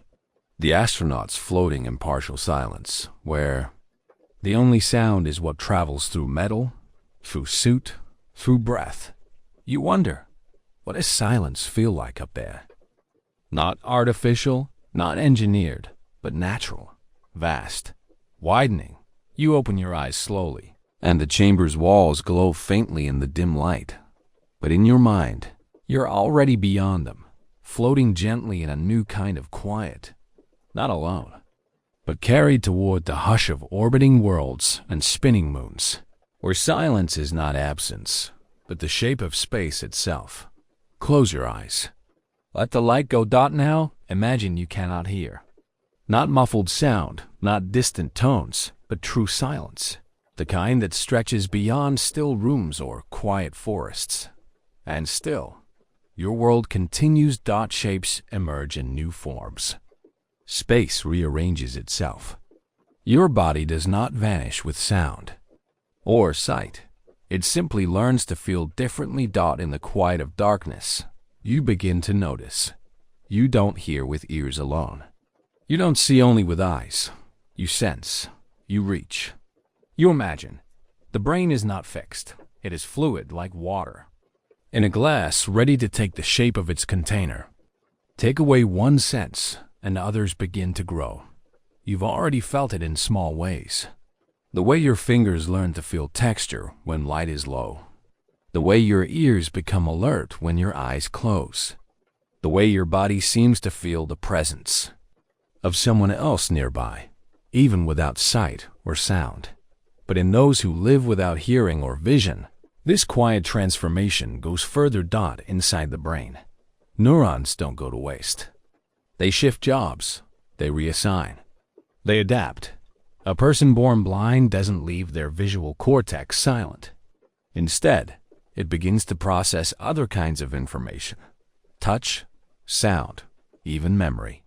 the astronauts floating in partial silence, where the only sound is what travels through metal, through suit, through breath. You wonder, what does silence feel like up there? Not artificial, not engineered, but natural, vast, widening. You open your eyes slowly, and the chamber's walls glow faintly in the dim light. But in your mind, you're already beyond them, floating gently in a new kind of quiet. Not alone, but carried toward the hush of orbiting worlds and spinning moons, where silence is not absence, but the shape of space itself. Close your eyes. Let the light go. Now, imagine you cannot hear. Not muffled sound, not distant tones, but true silence, the kind that stretches beyond still rooms or quiet forests. And still, your world continues. Shapes emerge in new forms. Space rearranges itself. Your body does not vanish with sound or sight. It simply learns to feel differently. In the quiet of darkness, you begin to notice. You don't hear with ears alone. You don't see only with eyes. You sense. You reach. You imagine. The brain is not fixed. It is fluid like water, in a glass ready to take the shape of its container. Take away one sense, and others begin to grow. You've already felt it in small ways. The way your fingers learn to feel texture when light is low. The way your ears become alert when your eyes close. The way your body seems to feel the presence of someone else nearby, even without sight or sound. But in those who live without hearing or vision, this quiet transformation goes further. Inside the brain, neurons don't go to waste. They shift jobs. They reassign. They adapt. A person born blind doesn't leave their visual cortex silent. Instead, it begins to process other kinds of information. Touch, sound, even memory.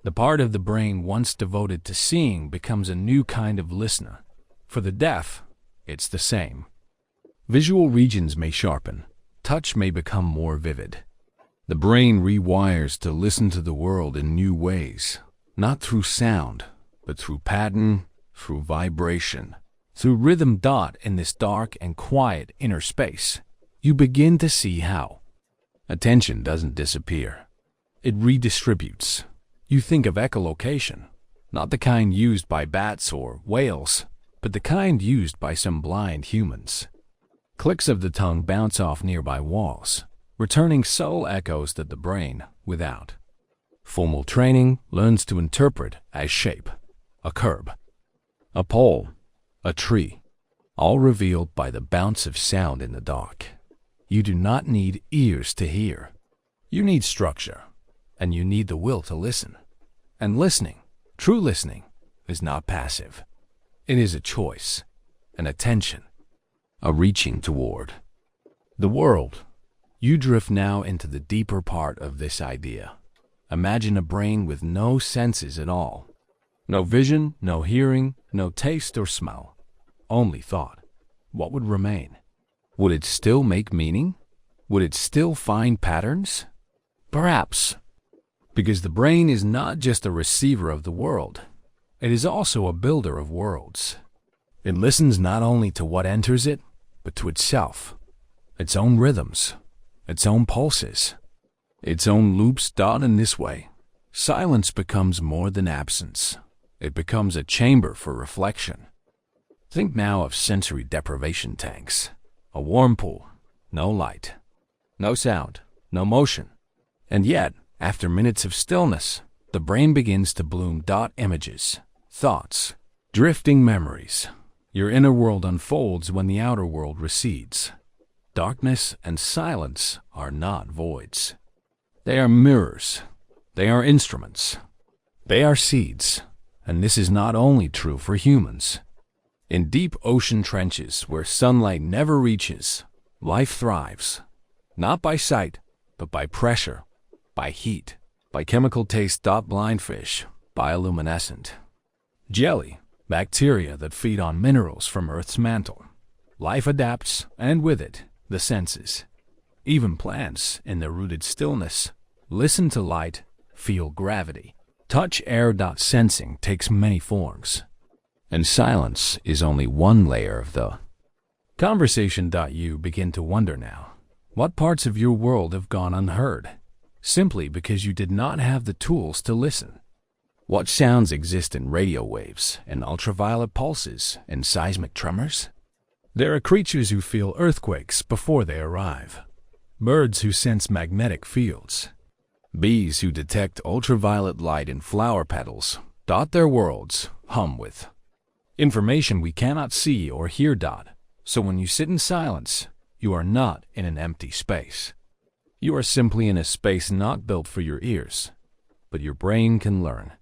The part of the brain once devoted to seeing becomes a new kind of listener. For the deaf, it's the same. Visual regions may sharpen. Touch may become more vivid. The brain rewires to listen to the world in new ways, not through sound, but through pattern, through vibration, through rhythm. In this dark and quiet inner space, you begin to see how attention doesn't disappear. It redistributes. You think of echolocation, not the kind used by bats or whales, but the kind used by some blind humans. Clicks of the tongue bounce off nearby walls, returning subtle echoes that the brain, without formal training, learns to interpret as shape. A curb, a pole, a tree, all revealed by the bounce of sound in the dark. You do not need ears to hear. You need structure, and you need the will to listen. And listening, true listening, is not passive. It is a choice. an attention, a reaching toward. The world. You drift now into the deeper part of this idea. Imagine a brain with no senses at all. No vision, no hearing, no taste or smell. Only thought. What would remain? Would it still make meaning? Would it still find patterns? Perhaps. Because the brain is not just a receiver of the world. It is also a builder of worlds. It listens not only to what enters it, but to itself, its own rhythms, its own pulses, its own loops. In this way, silence becomes more than absence. It becomes a chamber for reflection. Think now of sensory deprivation tanks. A warm pool, no light, no sound, no motion. And yet, after minutes of stillness, the brain begins to bloom. Images, thoughts, drifting memories. Your inner world unfolds when the outer world recedes. Darkness and silence are not voids. They are mirrors. They are instruments. They are seeds. And this is not only true for humans. In deep ocean trenches where sunlight never reaches, life thrives. Not by sight, but by pressure, by heat, by chemical taste. Blind fish, bioluminescent. Jelly, bacteria that feed on minerals from Earth's mantle. Life adapts, and with it, the senses. Even plants, in their rooted stillness, listen to light, feel gravity, touch air. Sensing takes many forms. And silence is only one layer of the conversation. You begin to wonder now, what parts of your world have gone unheard, simply because you did not have the tools to listen? What sounds exist in radio waves, and ultraviolet pulses, and seismic tremors? There are creatures who feel earthquakes before they arrive. Birds who sense magnetic fields. Bees who detect ultraviolet light in flower petals. Their worlds hum with information we cannot see or hear. So when you sit in silence, you are not in an empty space. You are simply in a space not built for your ears, but your brain can learn.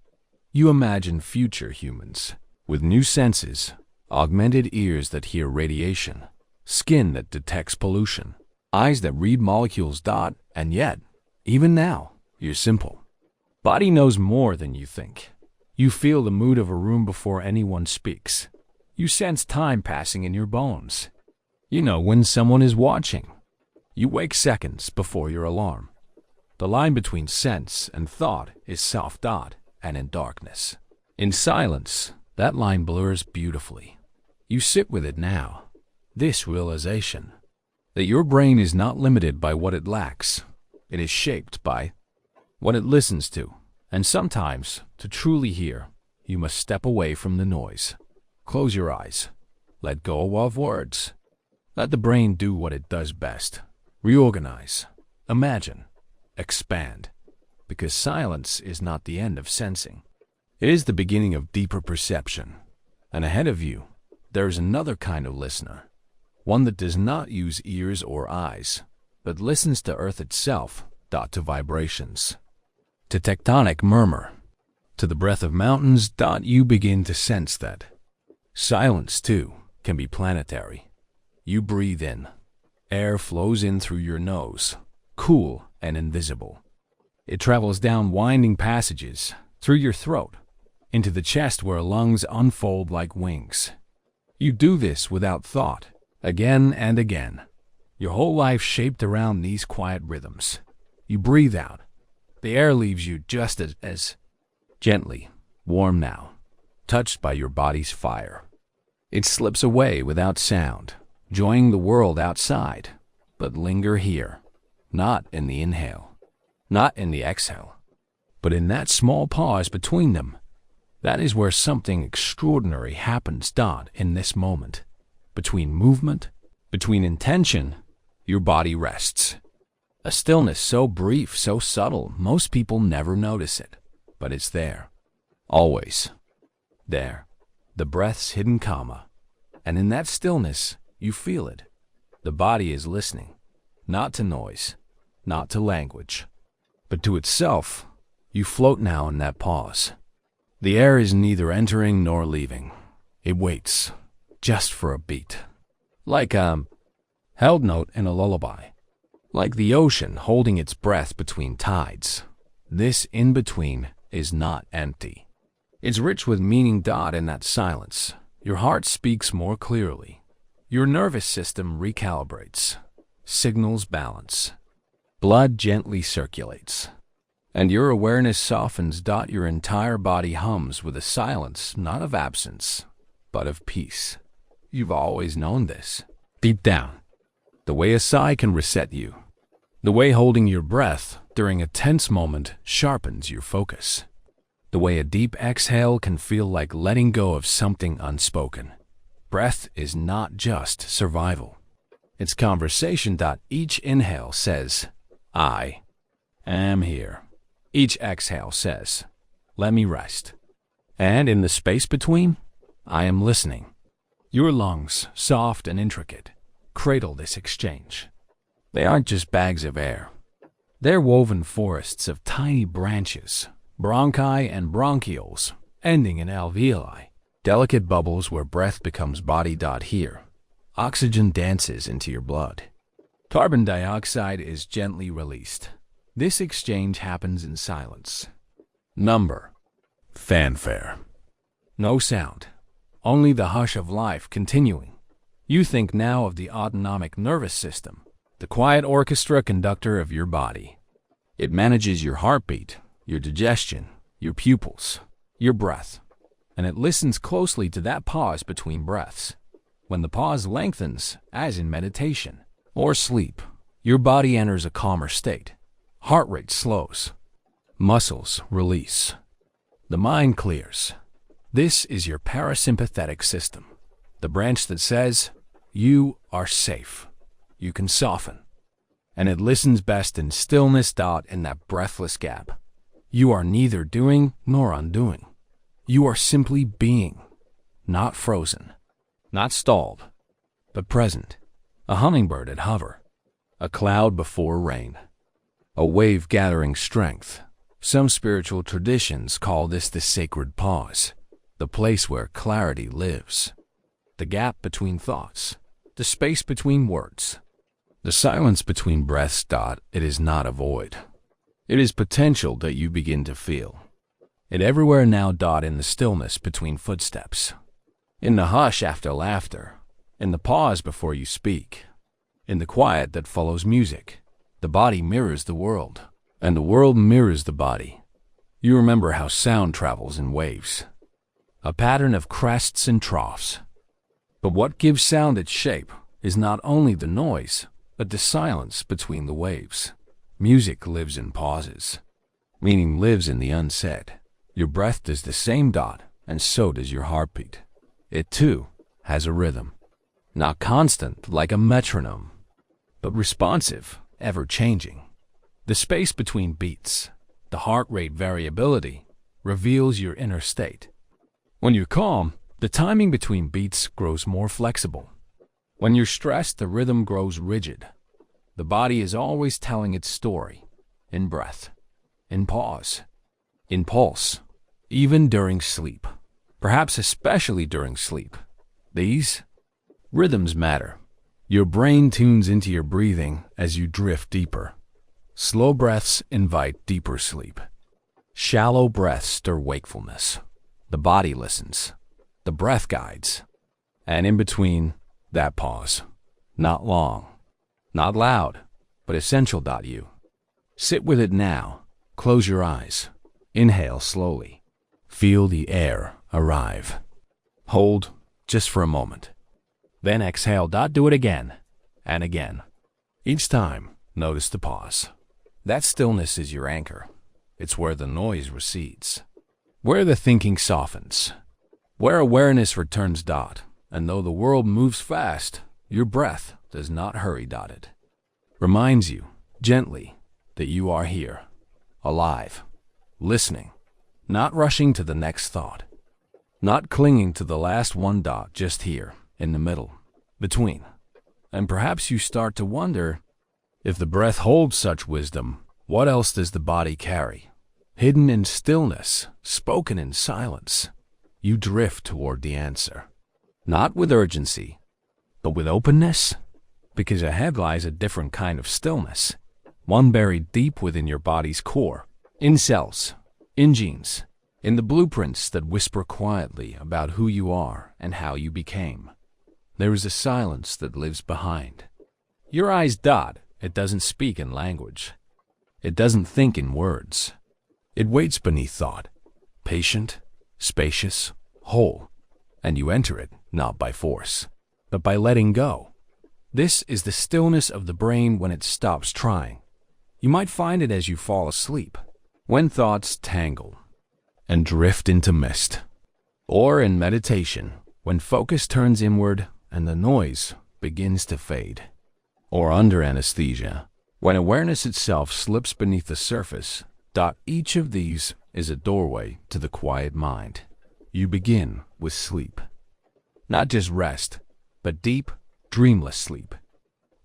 You imagine future humans with new senses, augmented ears that hear radiation, skin that detects pollution, eyes that read molecules. And yet, even now, you're simple. Body knows more than you think. You feel the mood of a room before anyone speaks. You sense time passing in your bones. You know when someone is watching. You wake seconds before your alarm. The line between sense and thought is self. And in darkness, in silence, that line blurs beautifully. You sit with it now. This realization that your brain is not limited by what it lacks. It is shaped by what it listens to. And sometimes, to truly hear, you must step away from the noise. Close your eyes. Let go of words. Let the brain do what it does best. Reorganize. Imagine. Expand. Because silence is not the end of sensing. It is the beginning of deeper perception. And ahead of you, there is another kind of listener. One that does not use ears or eyes, but listens to earth itself. To vibrations. To tectonic murmur. To the breath of mountains. You begin to sense that silence, too, can be planetary. You breathe in. Air flows in through your nose, cool and invisible. It travels down winding passages, through your throat, into the chest where lungs unfold like wings. You do this without thought, again and again. Your whole life shaped around these quiet rhythms. You breathe out. The air leaves you just as gently, warm now, touched by your body's fire. It slips away without sound, joining the world outside, but linger here, not in the inhale. Not in the exhale, but in that small pause between them. That is where something extraordinary happens. In this moment, between movement, between intention, your body rests. A stillness so brief, so subtle, most people never notice it, but it's there. Always. There. The breath's hidden comma. And in that stillness, you feel it. The body is listening, not to noise, not to language, but to itself. You float now in that pause. The air is neither entering nor leaving. It waits. just for a beat. Like a held note in a lullaby. Like the ocean holding its breath between tides. This in-between is not empty. It's rich with meaning. In that silence, your heart speaks more clearly. Your nervous system recalibrates. Signals balance. Blood gently circulates. And your awareness softens. Your entire body hums with a silence not of absence, but of peace. You've always known this. Deep down. The way a sigh can reset you. The way holding your breath during a tense moment sharpens your focus. The way a deep exhale can feel like letting go of something unspoken. Breath is not just survival. It's conversation. Each inhale says, I am here. Each exhale says, let me rest. And in the space between, I am listening. Your lungs, soft and intricate, cradle this exchange. They aren't just bags of air. They're woven forests of tiny branches, bronchi and bronchioles, ending in alveoli, delicate bubbles where breath becomes body. Here, oxygen dances into your blood. Carbon dioxide is gently released. This exchange happens in silence. Number. Fanfare. No sound. Only the hush of life continuing. You think now of the autonomic nervous system, the quiet orchestra conductor of your body. It manages your heartbeat, your digestion, your pupils, your breath, and it listens closely to that pause between breaths. When the pause lengthens, as in meditation or sleep, your body enters a calmer state. Heart rate slows. Muscles release. The mind clears. This is your parasympathetic system, the branch that says, you are safe. You can soften. And it listens best in stillness. In that breathless gap. You are neither doing nor undoing. You are simply being, not frozen, not stalled, but present. A hummingbird at hover. A cloud before rain. A wave gathering strength. Some spiritual traditions call this the sacred pause, the place where clarity lives. The gap between thoughts, the space between words, the silence between breaths. It is not a void. It is potential that you begin to feel. It everywhere now. In the stillness between footsteps, in the hush after laughter, in the pause before you speak, in the quiet that follows music. The body mirrors the world, and the world mirrors the body. You remember how sound travels in waves, a pattern of crests and troughs. But what gives sound its shape is not only the noise, but the silence between the waves. Music lives in pauses. Meaning lives in the unsaid. Your breath does the same. And so does your heartbeat. It too has a rhythm. Not constant like a metronome, but responsive, ever-changing. The space between beats, the heart rate variability, reveals your inner state. When you're calm, the timing between beats grows more flexible. When you're stressed, the rhythm grows rigid. The body is always telling its story, in breath, in pause, in pulse, even during sleep, perhaps especially during sleep. These rhythms matter. Your brain tunes into your breathing as you drift deeper. Slow breaths invite deeper sleep. Shallow breaths stir wakefulness. The body listens. The breath guides. And in between, that pause. Not long. Not loud, but essential. You sit with it now. Close your eyes. Inhale slowly. Feel the air arrive. Hold just for a moment. Then exhale. Do it again and again. Each time, notice the pause. That stillness is your anchor. It's where the noise recedes, where the thinking softens, where awareness returns. And though the world moves fast, your breath does not hurry. It reminds you, gently, that you are here, alive, listening, not rushing to the next thought, not clinging to the last one. Just here, in the middle, between. And perhaps you start to wonder, if the breath holds such wisdom, what else does the body carry? Hidden in stillness, spoken in silence, you drift toward the answer. Not with urgency, but with openness, because ahead lies a different kind of stillness, one buried deep within your body's core, in cells, in genes, in the blueprints that whisper quietly about who you are and how you became. There is a silence that lives behind. Your eyes dot, it doesn't speak in language. It doesn't think in words. It waits beneath thought, patient, spacious, whole, and you enter it not by force, but by letting go. This is the stillness of the brain when it stops trying. You might find it as you fall asleep, when thoughts tangle and drift into mist, or in meditation, when focus turns inward and the noise begins to fade, or under anesthesia, when awareness itself slips beneath the surface. Each of these is a doorway to the quiet mind. You begin with sleep. Not just rest, but deep, dreamless sleep.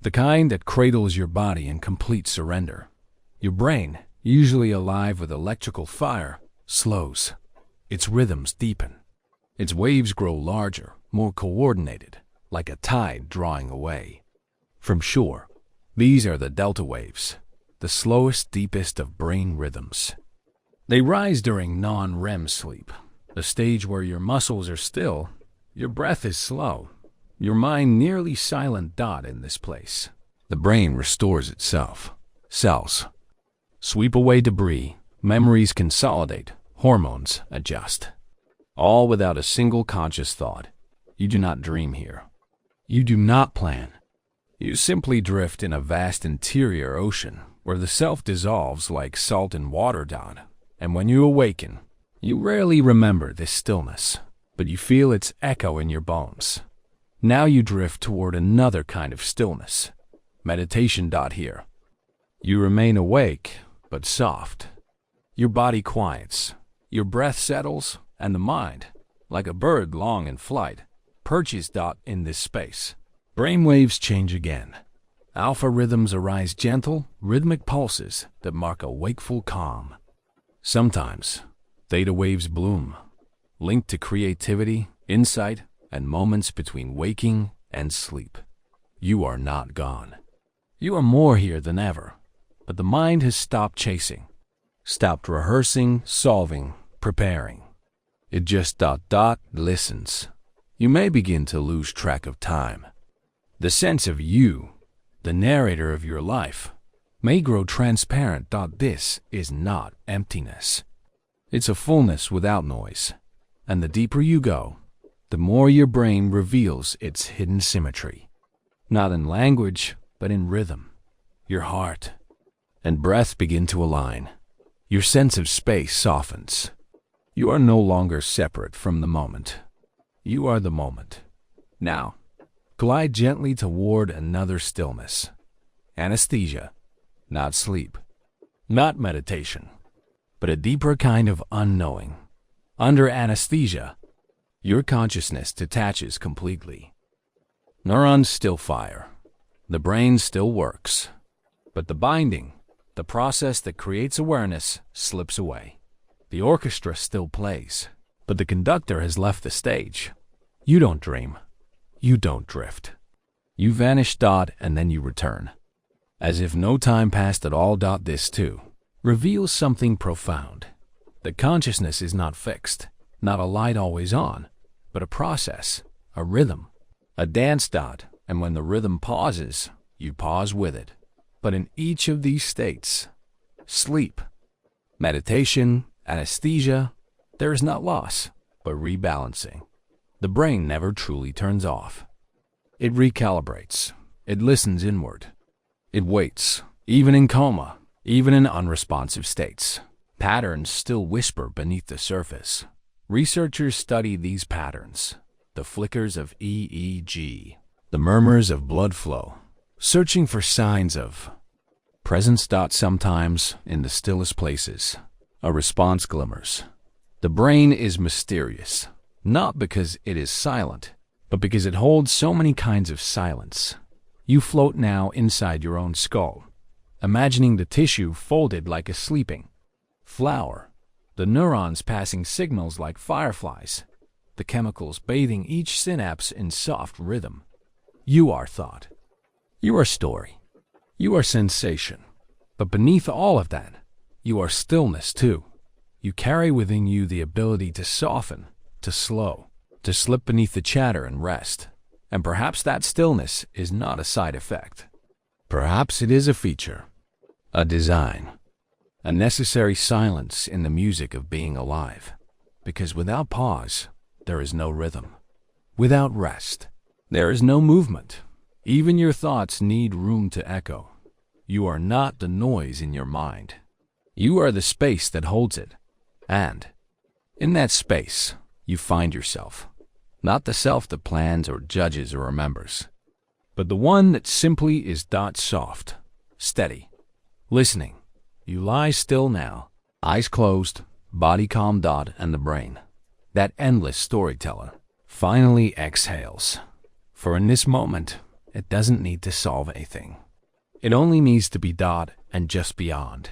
The kind that cradles your body in complete surrender. Your brain, usually alive with electrical fire, slows. Its rhythms deepen. Its waves grow larger, more coordinated, like a tide drawing away. From shore, these are the delta waves, the slowest, deepest of brain rhythms. They rise during non-REM sleep, the stage where your muscles are still, your breath is slow, your mind nearly silent. In this place, the brain restores itself. Cells sweep away debris, memories consolidate, hormones adjust. All without a single conscious thought. You do not dream here. You do not plan. You simply drift in a vast interior ocean where the self dissolves like salt in water. And when you awaken, you rarely remember this stillness, but you feel its echo in your bones. Now you drift toward another kind of stillness. Meditation. Here, you remain awake, but soft. Your body quiets, your breath settles, and the mind, like a bird long in flight, perches. In this space, brainwaves change again. Alpha rhythms arise, gentle, rhythmic pulses that mark a wakeful calm. Sometimes, theta waves bloom, linked to creativity, insight, and moments between waking and sleep. You are not gone. You are more here than ever, but the mind has stopped chasing, stopped rehearsing, solving, preparing. It just listens. You may begin to lose track of time. The sense of you, the narrator of your life, may grow transparent. This is not emptiness. It's a fullness without noise. And the deeper you go, the more your brain reveals its hidden symmetry. Not in language, but in rhythm. Your heart and breath begin to align. Your sense of space softens. You are no longer separate from the moment. You are the moment. Now, glide gently toward another stillness. Anesthesia, not sleep, not meditation, but a deeper kind of unknowing. Under anesthesia, your consciousness detaches completely. Neurons still fire. The brain still works. But the binding, the process that creates awareness, slips away. The orchestra still plays, but the conductor has left the stage. You don't dream. You don't drift. You vanish. And then you return. As if no time passed at all. This, too, reveals something profound. The consciousness is not fixed, not a light always on, but a process, a rhythm, a dance. And when the rhythm pauses, you pause with it. But in each of these states, sleep, meditation, anesthesia, there is not loss, but rebalancing. The brain never truly turns off. It recalibrates. It listens inward. It waits, even in coma, even in unresponsive states. Patterns still whisper beneath the surface. Researchers study these patterns, the flickers of EEG, the murmurs of blood flow, searching for signs of presence. Sometimes, in the stillest places, a response glimmers. The brain is mysterious, not because it is silent, but because it holds so many kinds of silence. You float now inside your own skull, imagining the tissue folded like a sleeping flower, the neurons passing signals like fireflies. the chemicals bathing each synapse in soft rhythm. You are thought. You are story. You are sensation. But beneath all of that, you are stillness too. You carry within you the ability to soften, to slow, to slip beneath the chatter and rest. And perhaps that stillness is not a side effect. Perhaps it is a feature, a design, a necessary silence in the music of being alive. Because without pause, there is no rhythm. Without rest, there is no movement. Even your thoughts need room to echo. You are not the noise in your mind. You are the space that holds it. And in that space, you find yourself. Not the self that plans or judges or remembers, but the one that simply is soft, steady, listening. You lie still now, eyes closed, body calm. And the brain, that endless storyteller, finally exhales. For in this moment, it doesn't need to solve anything. It only needs to be and just beyond.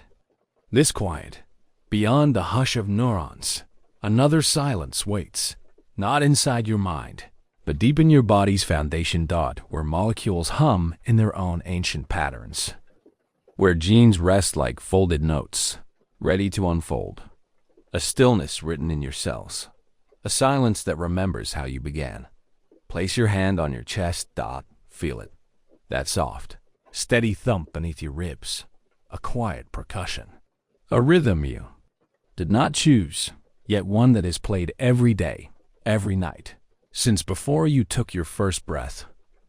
This quiet, beyond the hush of neurons, another silence waits. Not inside your mind, but deep in your body's foundation. Where molecules hum in their own ancient patterns. Where genes rest like folded notes, ready to unfold. A stillness written in your cells. A silence that remembers how you began. Place your hand on your chest. Feel it. That soft, steady thump beneath your ribs. A quiet percussion. A rhythm you did not choose, yet one that is played every day. Every night, since before you took your first breath.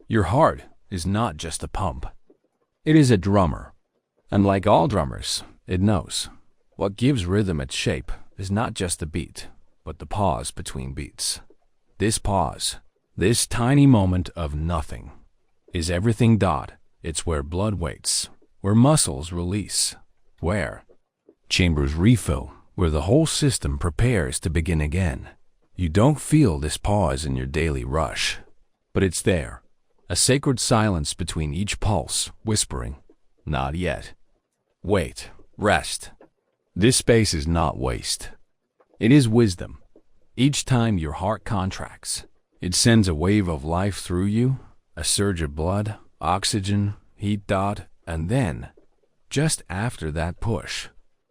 Your heart is not just a pump. It is a drummer. And like all drummers, it knows. What gives rhythm its shape is not just the beat, but the pause between beats. This pause, this tiny moment of nothing, is everything. It's where blood waits, where muscles release, where chambers refill, where the whole system prepares to begin again. You don't feel this pause in your daily rush, but it's there, a sacred silence between each pulse, whispering, not yet. Wait, rest. This space is not waste. It is wisdom. Each time your heart contracts, it sends a wave of life through you, a surge of blood, oxygen, heat. And then, just after that push,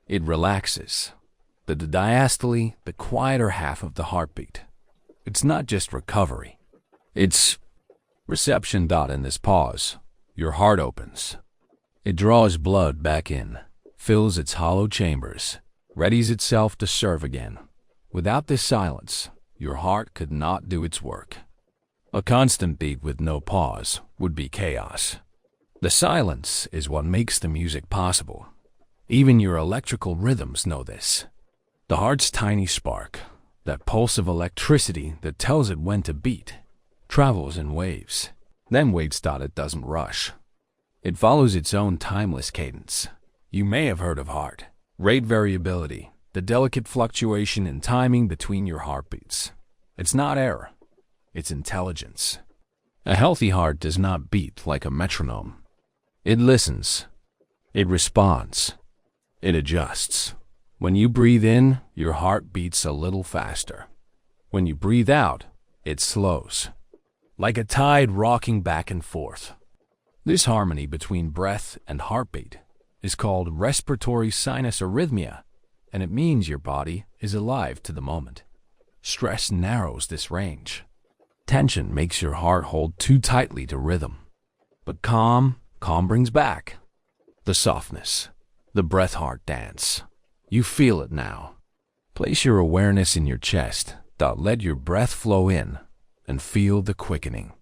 it relaxes. The diastole, the quieter half of the heartbeat. It's not just recovery. It's reception. In this pause, your heart opens. It draws blood back in, fills its hollow chambers, readies itself to serve again. Without this silence, your heart could not do its work. A constant beat with no pause would be chaos. The silence is what makes the music possible. Even your electrical rhythms know this. The heart's tiny spark, that pulse of electricity that tells it when to beat, travels in waves, then waits. It doesn't rush. It follows its own timeless cadence. You may have heard of heart rate variability, the delicate fluctuation in timing between your heartbeats. It's not error, it's intelligence. A healthy heart does not beat like a metronome. It listens, it responds, it adjusts. When you breathe in, your heart beats a little faster. When you breathe out, it slows, like a tide rocking back and forth. This harmony between breath and heartbeat is called respiratory sinus arrhythmia, and it means your body is alive to the moment. Stress narrows this range. Tension makes your heart hold too tightly to rhythm. But calm brings back the softness, the breath-heart dance. You feel it now. Place your awareness in your chest. Let your breath flow in and feel the quickening.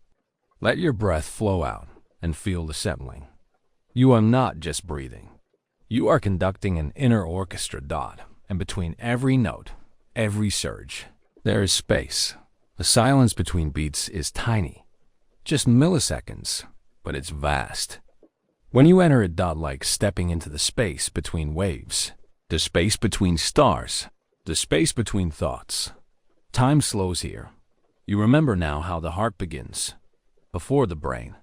Let your breath flow out and feel the settling. You are not just breathing. You are conducting an inner orchestra. And between every note, every surge, there is space. The silence between beats is tiny. Just milliseconds, but it's vast. When you enter it. Like stepping into the space between waves. The space between stars, the space between thoughts. Time slows here. You remember now how the heart begins. Before the brain,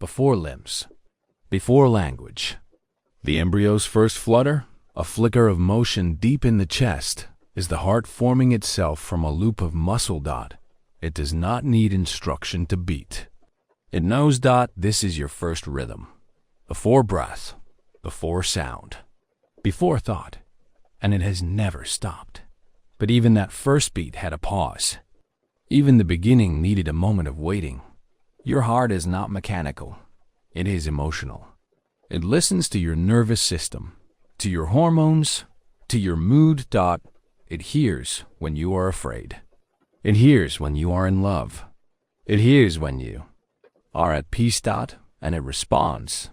before limbs, before language. The embryo's first flutter, a flicker of motion deep in the chest, is the heart forming itself from a loop of muscle. It does not need instruction to beat. It knows this is your first rhythm, before breath, before sound, before thought, and it has never stopped. But even that first beat had a pause. Even the beginning needed a moment of waiting. Your heart is not mechanical. It is emotional. It listens to your nervous system, to your hormones, to your mood. It hears when you are afraid. It hears when you are in love. It hears when you are at peace. And it responds,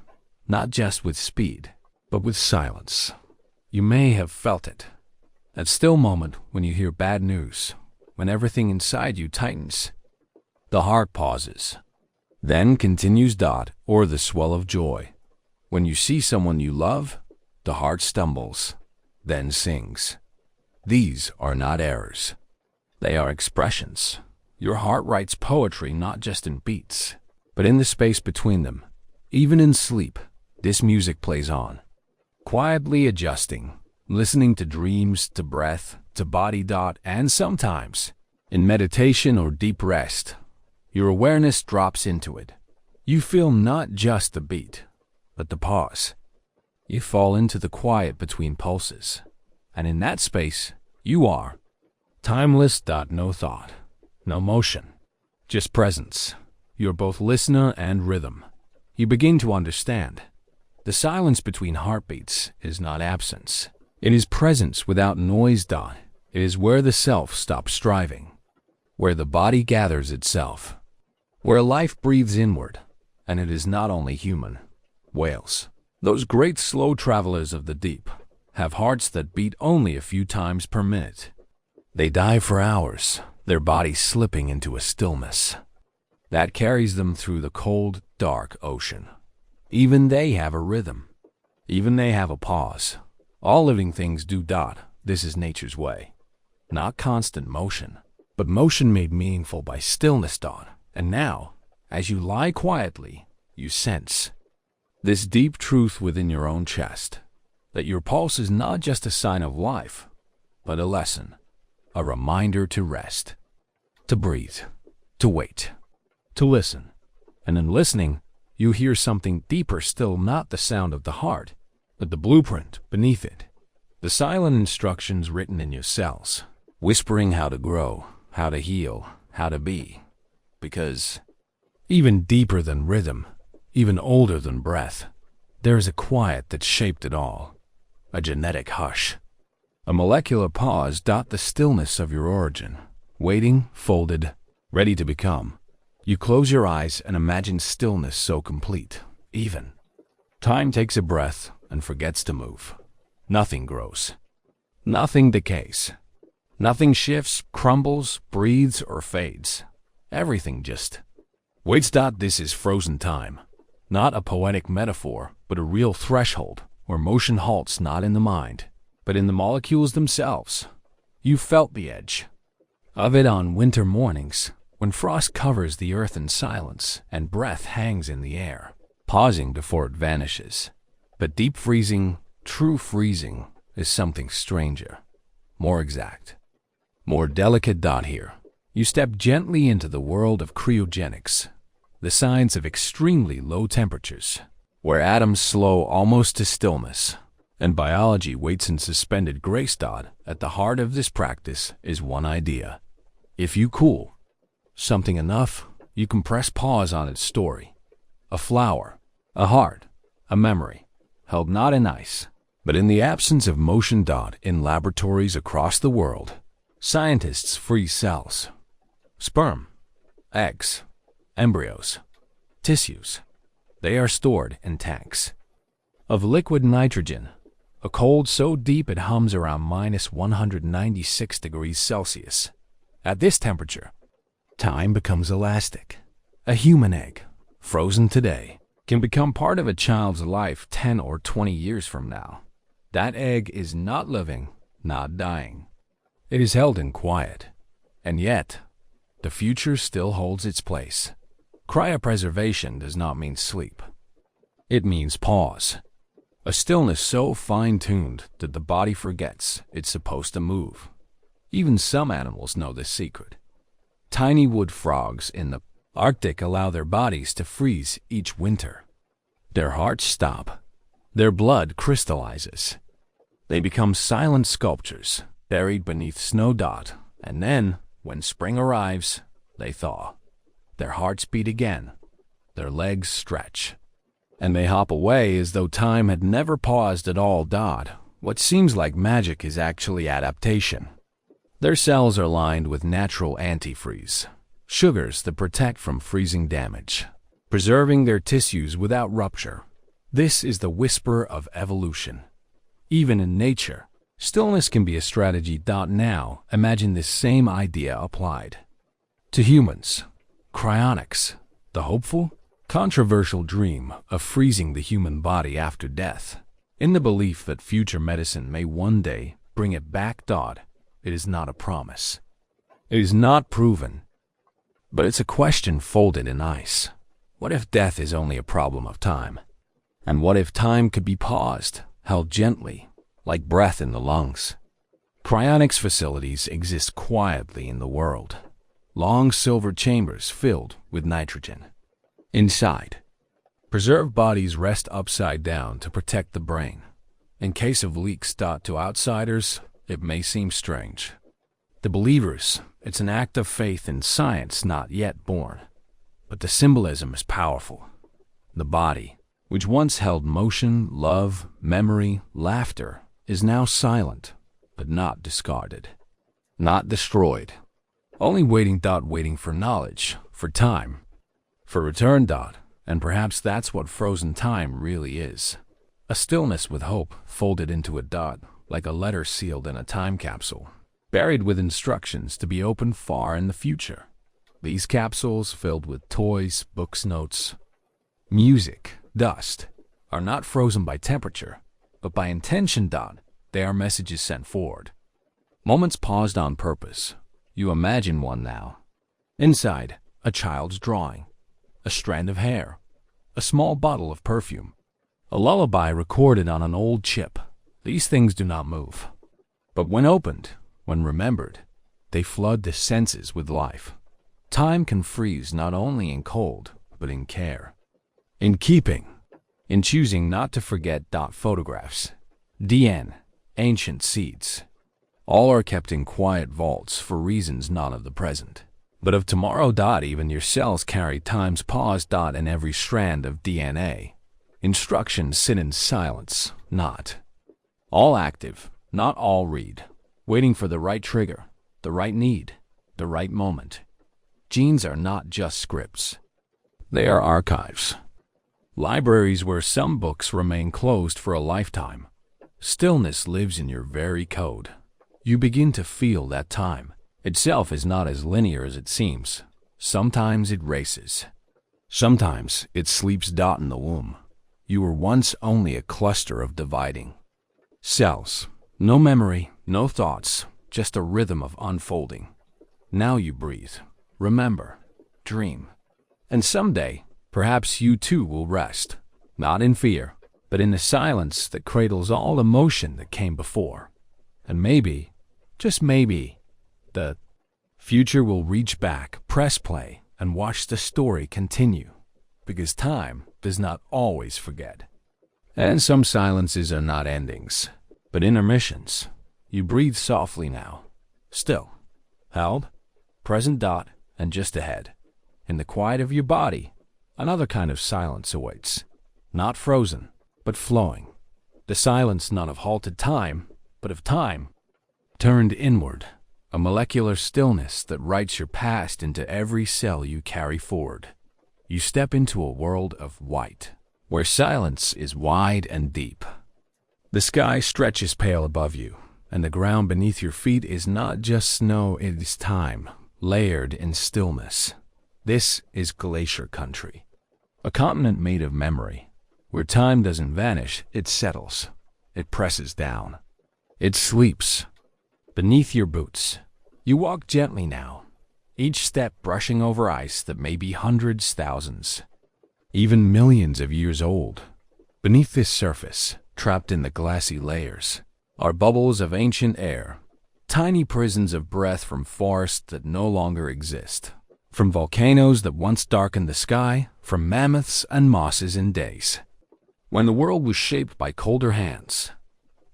not just with speed, but with silence. You may have felt it. That still moment when you hear bad news, when everything inside you tightens. The heart pauses, then continues. Or the swell of joy. When you see someone you love, the heart stumbles, then sings. These are not errors. They are expressions. Your heart writes poetry not just in beats, but in the space between them. Even in sleep, this music plays on, quietly adjusting, listening to dreams, to breath, to body. And sometimes, in meditation or deep rest, your awareness drops into it. You feel not just the beat, but the pause. You fall into the quiet between pulses, and in that space, you are timeless. No thought, no motion, just presence. You're both listener and rhythm. You begin to understand. The silence between heartbeats is not absence. It is presence without noise. It is where the self stops striving, where the body gathers itself, where life breathes inward, and it is not only human. Whales, those great slow travelers of the deep, have hearts that beat only a few times per minute. They dive for hours, their bodies slipping into a stillness that carries them through the cold, dark ocean. Even they have a rhythm. Even they have a pause. All living things do. This is nature's way. Not constant motion, but motion made meaningful by stillness. And now, as you lie quietly, you sense this deep truth within your own chest, that your pulse is not just a sign of life, but a lesson, a reminder to rest, to breathe, to wait, to listen. And in listening, you hear something deeper still, not the sound of the heart, but the blueprint beneath it, the silent instructions written in your cells, whispering how to grow, how to heal, how to be. Because even deeper than rhythm, even older than breath, there is a quiet that shaped it all, a genetic hush, a molecular pause. The stillness of your origin, waiting, folded, ready to become. You close your eyes and imagine stillness so complete, even. Time takes a breath and forgets to move. Nothing grows. Nothing decays. Nothing shifts, crumbles, breathes, or fades. Everything just waits. This is frozen time. Not a poetic metaphor, but a real threshold where motion halts not in the mind, but in the molecules themselves. You felt the edge of it on winter mornings, when frost covers the earth in silence and breath hangs in the air, pausing before it vanishes. But deep freezing, true freezing, is something stranger, more exact, more delicate. Here, you step gently into the world of cryogenics, the science of extremely low temperatures, where atoms slow almost to stillness, and biology waits in suspended grace. At the heart of this practice is one idea. If you cool something enough, you can press pause on its story. A flower, a heart, a memory, held not in ice, but in the absence of motion. In laboratories across the world, scientists freeze cells, sperm, eggs, embryos, tissues. They are stored in tanks of liquid nitrogen, a cold so deep it hums around minus 196 degrees Celsius. At this temperature, time becomes elastic. A human egg, frozen today, can become part of a child's life 10 or 20 years from now. That egg is not living, not dying. It is held in quiet, and yet, the future still holds its place. Cryopreservation does not mean sleep. It means pause. A stillness so fine-tuned that the body forgets it's supposed to move. Even some animals know this secret. Tiny wood frogs in the Arctic allow their bodies to freeze each winter. Their hearts stop. Their blood crystallizes. They become silent sculptures, buried beneath snow dot, and then, when spring arrives, they thaw. Their hearts beat again. Their legs stretch. And they hop away as though time had never paused at all. What seems like magic is actually adaptation. Their cells are lined with natural antifreeze, sugars that protect from freezing damage, preserving their tissues without rupture. This is the whisper of evolution. Even in nature, stillness can be a strategy. Now, imagine this same idea applied to humans. Cryonics, the hopeful, controversial dream of freezing the human body after death, in the belief that future medicine may one day bring it back. It is not a promise. It is not proven. But it's a question folded in ice. What if death is only a problem of time? And what if time could be paused, held gently, like breath in the lungs? Cryonics facilities exist quietly in the world. Long silver chambers filled with nitrogen. Inside, preserved bodies rest upside down to protect the brain. In case of leaks. To outsiders, it may seem strange. To believers, it's an act of faith in science not yet born. But the symbolism is powerful. The body, which once held motion, love, memory, laughter, is now silent, but not discarded. Not destroyed. Only waiting. Waiting for knowledge, for time, for return. And perhaps that's what frozen time really is. A stillness with hope folded into a . Like a letter sealed in a time capsule, buried with instructions to be opened far in the future. These capsules, filled with toys, books, notes, music, dust, are not frozen by temperature, but by intention. They are messages sent forward. Moments paused on purpose. You imagine one now. Inside, a child's drawing, a strand of hair, a small bottle of perfume, a lullaby recorded on an old chip. These things do not move. But when opened, when remembered, they flood the senses with life. Time can freeze not only in cold, but in care. In keeping. In choosing not to forget. Photographs. DN. Ancient seeds. All are kept in quiet vaults for reasons not of the present, but of tomorrow. Even your cells carry time's pause. In every strand of DNA. Instructions sit in silence, not all active, not all read, waiting for the right trigger, the right need, the right moment. Genes are not just scripts. They are archives. Libraries where some books remain closed for a lifetime. Stillness lives in your very code. You begin to feel that time itself is not as linear as it seems. Sometimes it races. Sometimes it sleeps. In the womb. You were once only a cluster of dividing cells. No memory, no thoughts, just a rhythm of unfolding. Now you breathe, remember, dream. And someday, perhaps you too will rest, not in fear, but in the silence that cradles all emotion that came before. And maybe, just maybe, the future will reach back, press play, and watch the story continue. Because time does not always forget. And some silences are not endings, but intermissions. You breathe softly now, still, held, present. And just ahead, in the quiet of your body, another kind of silence awaits. Not frozen, but flowing. The silence not of halted time, but of time turned inward. A molecular stillness that writes your past into every cell you carry forward. You step into a world of white, where silence is wide and deep. The sky stretches pale above you, and the ground beneath your feet is not just snow, it is time, layered in stillness. This is glacier country, a continent made of memory, where time doesn't vanish, it settles, it presses down, it sleeps. Beneath your boots, you walk gently now, each step brushing over ice that may be hundreds, thousands, even millions of years old. Beneath this surface, trapped in the glassy layers, are bubbles of ancient air, Tiny prisons of breath from forests that no longer exist, from volcanoes that once darkened the sky, from mammoths and mosses in days. When the world was shaped by colder hands,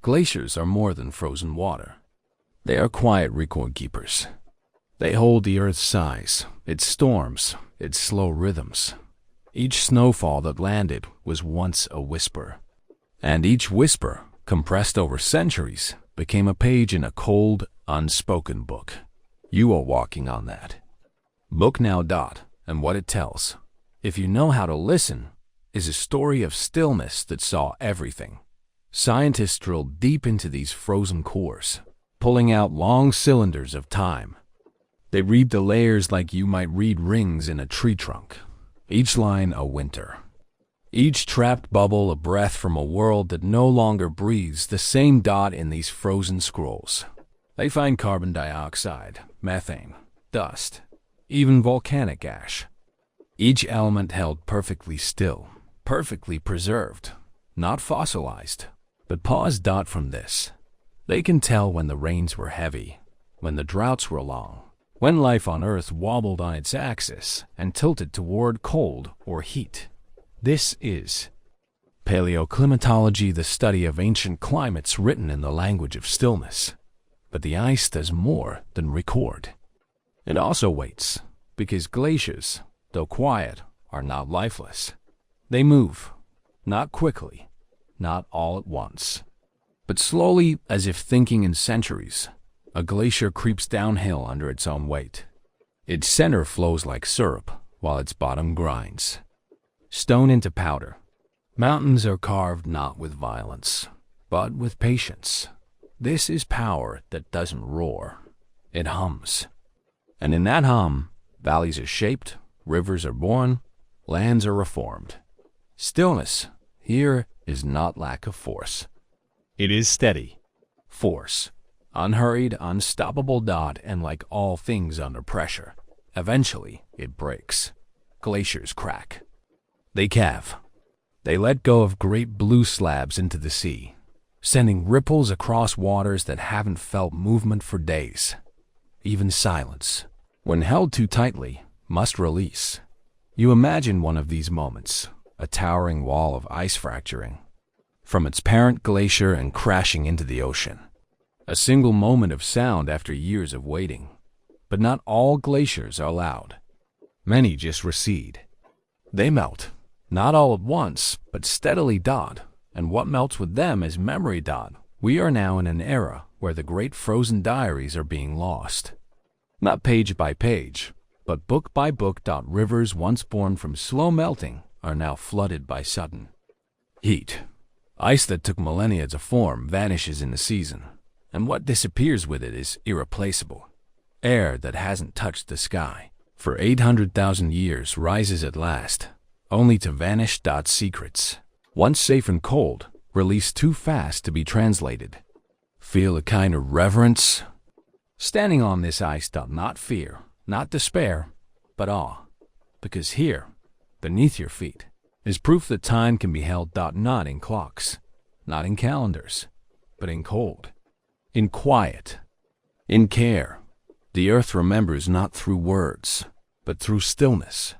glaciers are more than frozen water. They are quiet record keepers. They hold the Earth's sighs, its storms, its slow rhythms. Each snowfall that landed was once a whisper, and each whisper, compressed over centuries, became a page in a cold, unspoken book. You are walking on that book now. And what it tells, if you know how to listen, is a story of stillness that saw everything. Scientists drilled deep into these frozen cores, pulling out long cylinders of time. They read the layers like you might read rings in a tree trunk, each line a winter, each trapped bubble a breath from a world that no longer breathes the same dot in these frozen scrolls. They find carbon dioxide, methane, dust, even volcanic ash. Each element held perfectly still, perfectly preserved, not fossilized. But pause. From this, they can tell when the rains were heavy, when the droughts were long, when life on Earth wobbled on its axis and tilted toward cold or heat. This is paleoclimatology, the study of ancient climates written in the language of stillness. But the ice does more than record. It also waits, because glaciers, though quiet, are not lifeless. They move, not quickly, not all at once, but slowly, as if thinking in centuries. A glacier creeps downhill under its own weight. Its center flows like syrup, while its bottom grinds. Stone into powder. Mountains are carved not with violence, but with patience. This is power that doesn't roar. It hums. And in that hum, valleys are shaped, rivers are born, lands are reformed. Stillness here is not lack of force. It is steady force. Unhurried, unstoppable. And like all things under pressure, eventually it breaks. Glaciers crack. They calve. They let go of great blue slabs into the sea, sending ripples across waters that haven't felt movement for days. Even silence, when held too tightly, must release. You imagine one of these moments, a towering wall of ice fracturing from its parent glacier and crashing into the ocean. A single moment of sound after years of waiting. But not all glaciers are loud. Many just recede. They melt, not all at once, but steadily. And what melts with them is memory. We are now in an era where the great frozen diaries are being lost. Not page by page, but book by book. Rivers once born from slow melting are now flooded by sudden heat. Ice that took millennia to form vanishes in a season. And what disappears with it is irreplaceable. Air that hasn't touched the sky for 800,000 years rises at last, only to vanish. Secrets, once safe and cold, released too fast to be translated. Feel a kind of reverence standing on this ice. Not fear, not despair, but awe. Because here, beneath your feet, is proof that time can be held. Not in clocks, not in calendars, but in cold. In quiet, in care. The earth remembers not through words, but through stillness.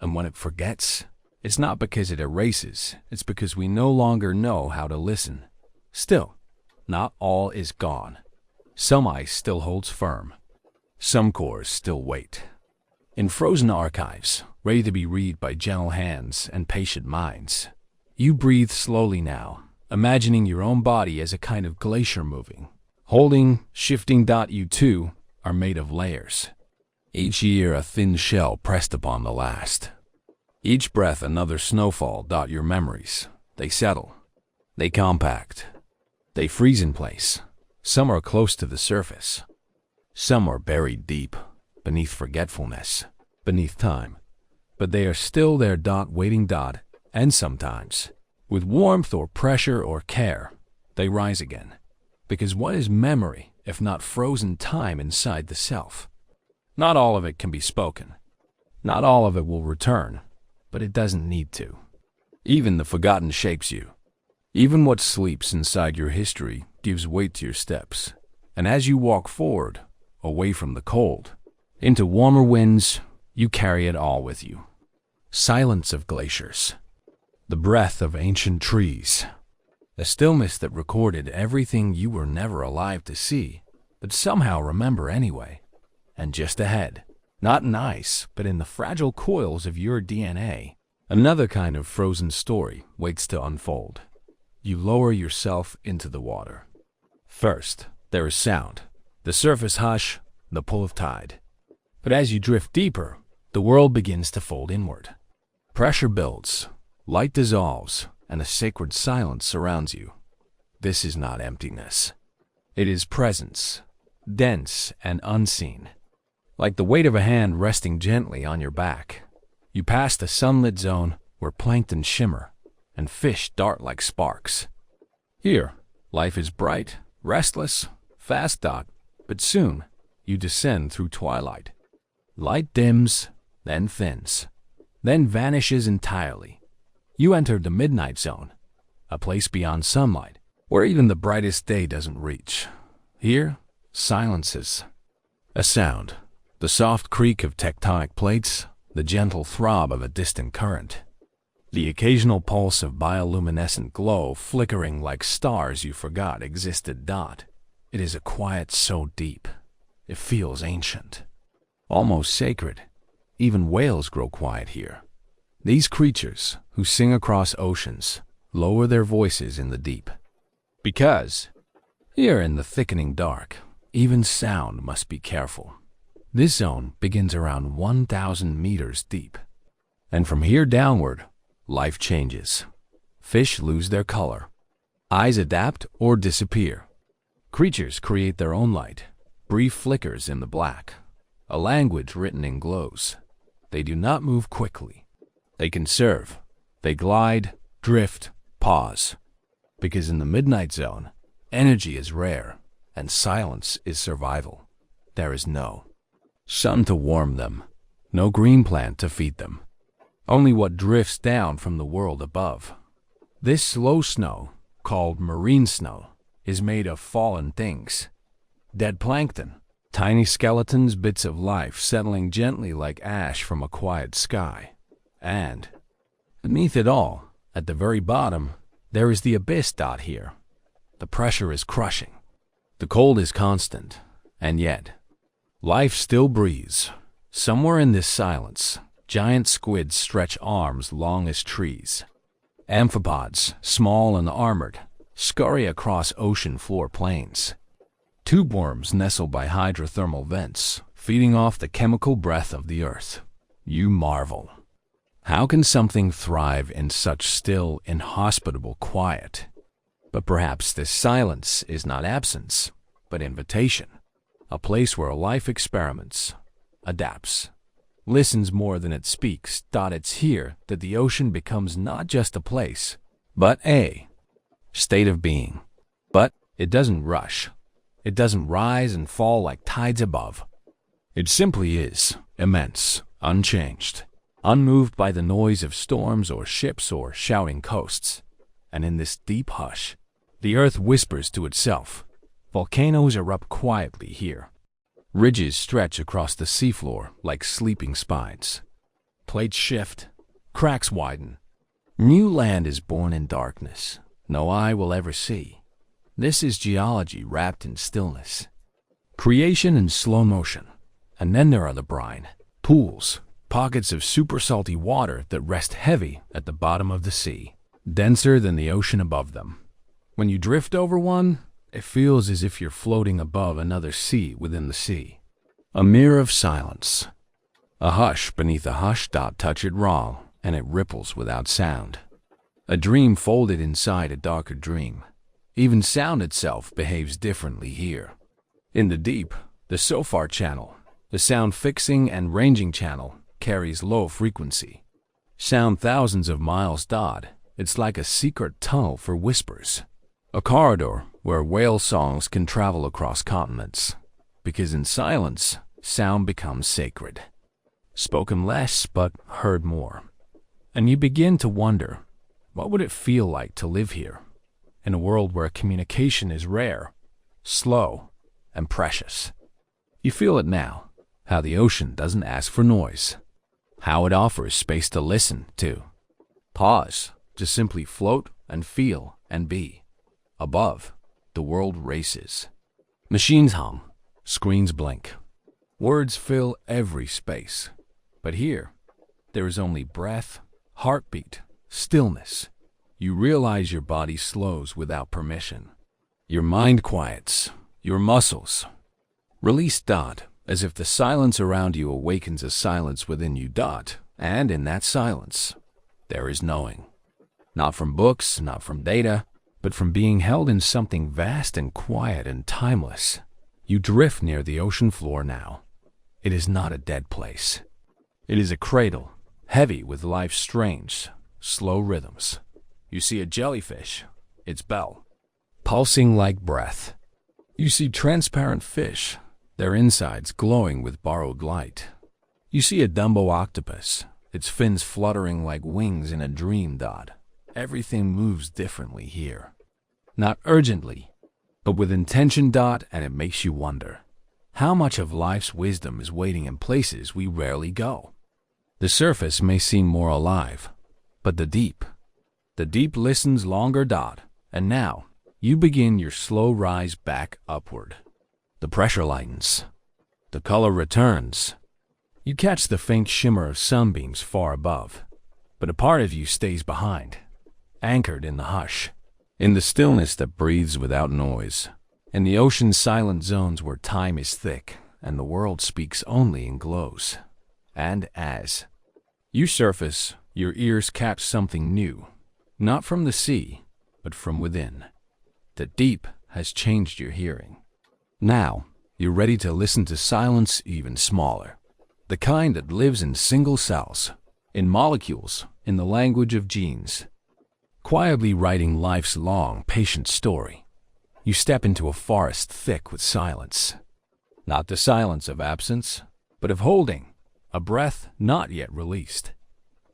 And when it forgets, it's not because it erases, it's because we no longer know how to listen. Still, not all is gone. Some ice still holds firm. Some cores still wait. In frozen archives, ready to be read by gentle hands and patient minds, you breathe slowly now, imagining your own body as a kind of glacier moving. Holding, shifting. You too are made of layers. Each year a thin shell pressed upon the last. Each breath another snowfall. Your memories, they settle. They compact. They freeze in place. Some are close to the surface. Some are buried deep, beneath forgetfulness, beneath time. But they are still there. Waiting. And sometimes, with warmth or pressure or care, they rise again. Because what is memory if not frozen time inside the self? Not all of it can be spoken. Not all of it will return, but it doesn't need to. Even the forgotten shapes you. Even what sleeps inside your history gives weight to your steps, And as you walk forward, away from the cold, into warmer winds, you carry it all with you. Silence of glaciers, the breath of ancient trees, a stillness that recorded everything you were never alive to see, but somehow remember anyway. And just ahead, not in ice, but in the fragile coils of your DNA, another kind of frozen story waits to unfold. You lower yourself into the water. First, there is sound, the surface hush, the pull of tide. But as you drift deeper, the world begins to fold inward. Pressure builds, light dissolves, and a sacred silence surrounds you. This is not emptiness. It is presence, dense and unseen. Like the weight of a hand resting gently on your back, you pass the sunlit zone where plankton shimmer and fish dart like sparks. Here, life is bright, restless, fast-dot, but soon you descend through twilight. Light dims, then thins, then vanishes entirely. You enter the midnight zone, a place beyond sunlight, where even the brightest day doesn't reach. Here, silences. A sound, the soft creak of tectonic plates, the gentle throb of a distant current, the occasional pulse of bioluminescent glow flickering like stars you forgot existed. It is a quiet so deep, it feels ancient, almost sacred. Even whales grow quiet here. These creatures, who sing across oceans, lower their voices in the deep. Because, here in the thickening dark, even sound must be careful. This zone begins around 1,000 meters deep. And from here downward, life changes. Fish lose their color. Eyes adapt or disappear. Creatures create their own light, brief flickers in the black, a language written in glows. They do not move quickly. They conserve. They glide, drift, pause. Because in the midnight zone, energy is rare, and silence is survival. There is no sun to warm them, no green plant to feed them. Only what drifts down from the world above. This slow snow, called marine snow, is made of fallen things. Dead plankton, tiny skeletons, bits of life settling gently like ash from a quiet sky. And beneath it all, at the very bottom, there is the abyss. Here. The pressure is crushing. The cold is constant, and yet, life still breathes. Somewhere in this silence, giant squids stretch arms long as trees. Amphipods, small and armored, scurry across ocean floor plains. Tube worms nestle by hydrothermal vents, feeding off the chemical breath of the earth. You marvel. How can something thrive in such still, inhospitable quiet? But perhaps this silence is not absence, but invitation. A place where life experiments, adapts, listens more than it speaks. It's here that the ocean becomes not just a place, but a state of being. But it doesn't rush. It doesn't rise and fall like tides above. It simply is, immense, unchanged, unmoved by the noise of storms or ships or shouting coasts. And in this deep hush, the earth whispers to itself. Volcanoes erupt quietly here. Ridges stretch across the seafloor like sleeping spines. Plates shift, cracks widen. New land is born in darkness, no eye will ever see. This is geology wrapped in stillness. Creation in slow motion. And then there are the brine, pools, pockets of super salty water that rest heavy at the bottom of the sea, denser than the ocean above them. When you drift over one, it feels as if you're floating above another sea within the sea. A mirror of silence. A hush beneath a hush. Touch it wrong, and it ripples without sound. A dream folded inside a darker dream. Even sound itself behaves differently here. In the deep, the SOFAR channel, the sound fixing and ranging channel, carries low frequency. Sound thousands of miles. It's like a secret tunnel for whispers. A corridor where whale songs can travel across continents. Because in silence, sound becomes sacred. Spoken less, but heard more. And you begin to wonder, what would it feel like to live here? In a world where communication is rare, slow, and precious. You feel it now, how the ocean doesn't ask for noise, how it offers space to listen to. Pause, to simply float and feel and be. Above, the world races. Machines hum, screens blink. Words fill every space. But here, there is only breath, heartbeat, stillness. You realize your body slows without permission. Your mind quiets, your muscles. Release dot, as if the silence around you awakens a silence within you dot, and in that silence, there is knowing. Not from books, not from data, but from being held in something vast and quiet and timeless. You drift near the ocean floor now. It is not a dead place. It is a cradle, heavy with life's strange, slow rhythms. You see a jellyfish, its bell, pulsing like breath. You see transparent fish, their insides glowing with borrowed light. You see a Dumbo octopus, its fins fluttering like wings in a dream dot. Everything moves differently here. Not urgently, but with intention dot, and it makes you wonder. How much of life's wisdom is waiting in places we rarely go? The surface may seem more alive, but the deep listens longer dot, and now you begin your slow rise back upward. The pressure lightens. The color returns. You catch the faint shimmer of sunbeams far above, but a part of you stays behind, anchored in the hush, in the stillness that breathes without noise, in the ocean's silent zones where time is thick and the world speaks only in glows. And as you surface, your ears catch something new, not from the sea, but from within. The deep has changed your hearing. Now, you're ready to listen to silence even smaller, the kind that lives in single cells, in molecules, in the language of genes. Quietly writing life's long, patient story, you step into a forest thick with silence. Not the silence of absence, but of holding, a breath not yet released.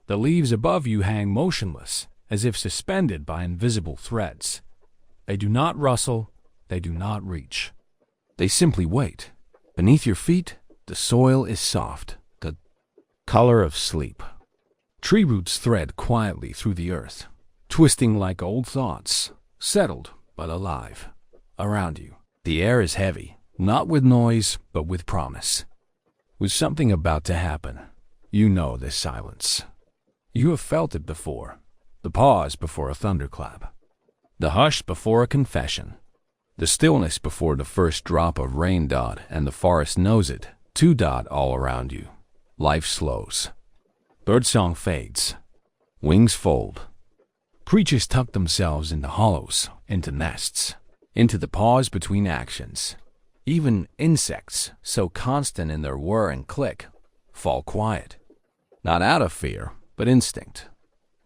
The leaves above you hang motionless, as if suspended by invisible threads. They do not rustle, they do not reach. They simply wait. Beneath your feet, the soil is soft, the color of sleep. Tree roots thread quietly through the earth, twisting like old thoughts, settled but alive. Around you, the air is heavy, not with noise, but with promise. With something about to happen, you know this silence. You have felt it before. The pause before a thunderclap. The hush before a confession. The stillness before the first drop of rain dot, and the forest knows it, 2 dot all around you. Life slows. Birdsong fades. Wings fold. Creatures tuck themselves into hollows, into nests, into the pause between actions. Even insects, so constant in their whir and click, fall quiet. Not out of fear, but instinct.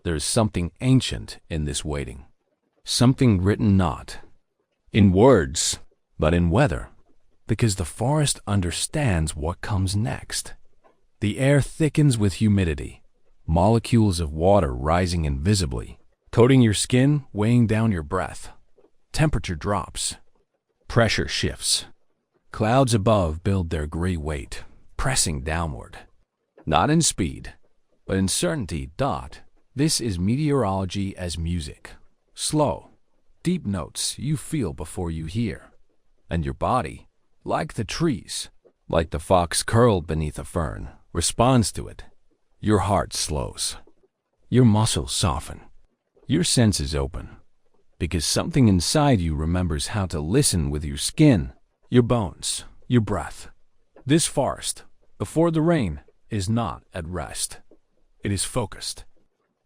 There is something ancient in this waiting. Something written not in words, but in weather, because the forest understands what comes next. The air thickens with humidity, molecules of water rising invisibly, coating your skin, weighing down your breath. Temperature drops. Pressure shifts. Clouds above build their gray weight, pressing downward. Not in speed, but in certainty dot. This is meteorology as music. Slow, deep notes you feel before you hear. And your body, like the trees, like the fox curled beneath a fern, responds to it. Your heart slows. Your muscles soften. Your senses open. Because something inside you remembers how to listen with your skin, your bones, your breath. This forest, before the rain, is not at rest. It is focused.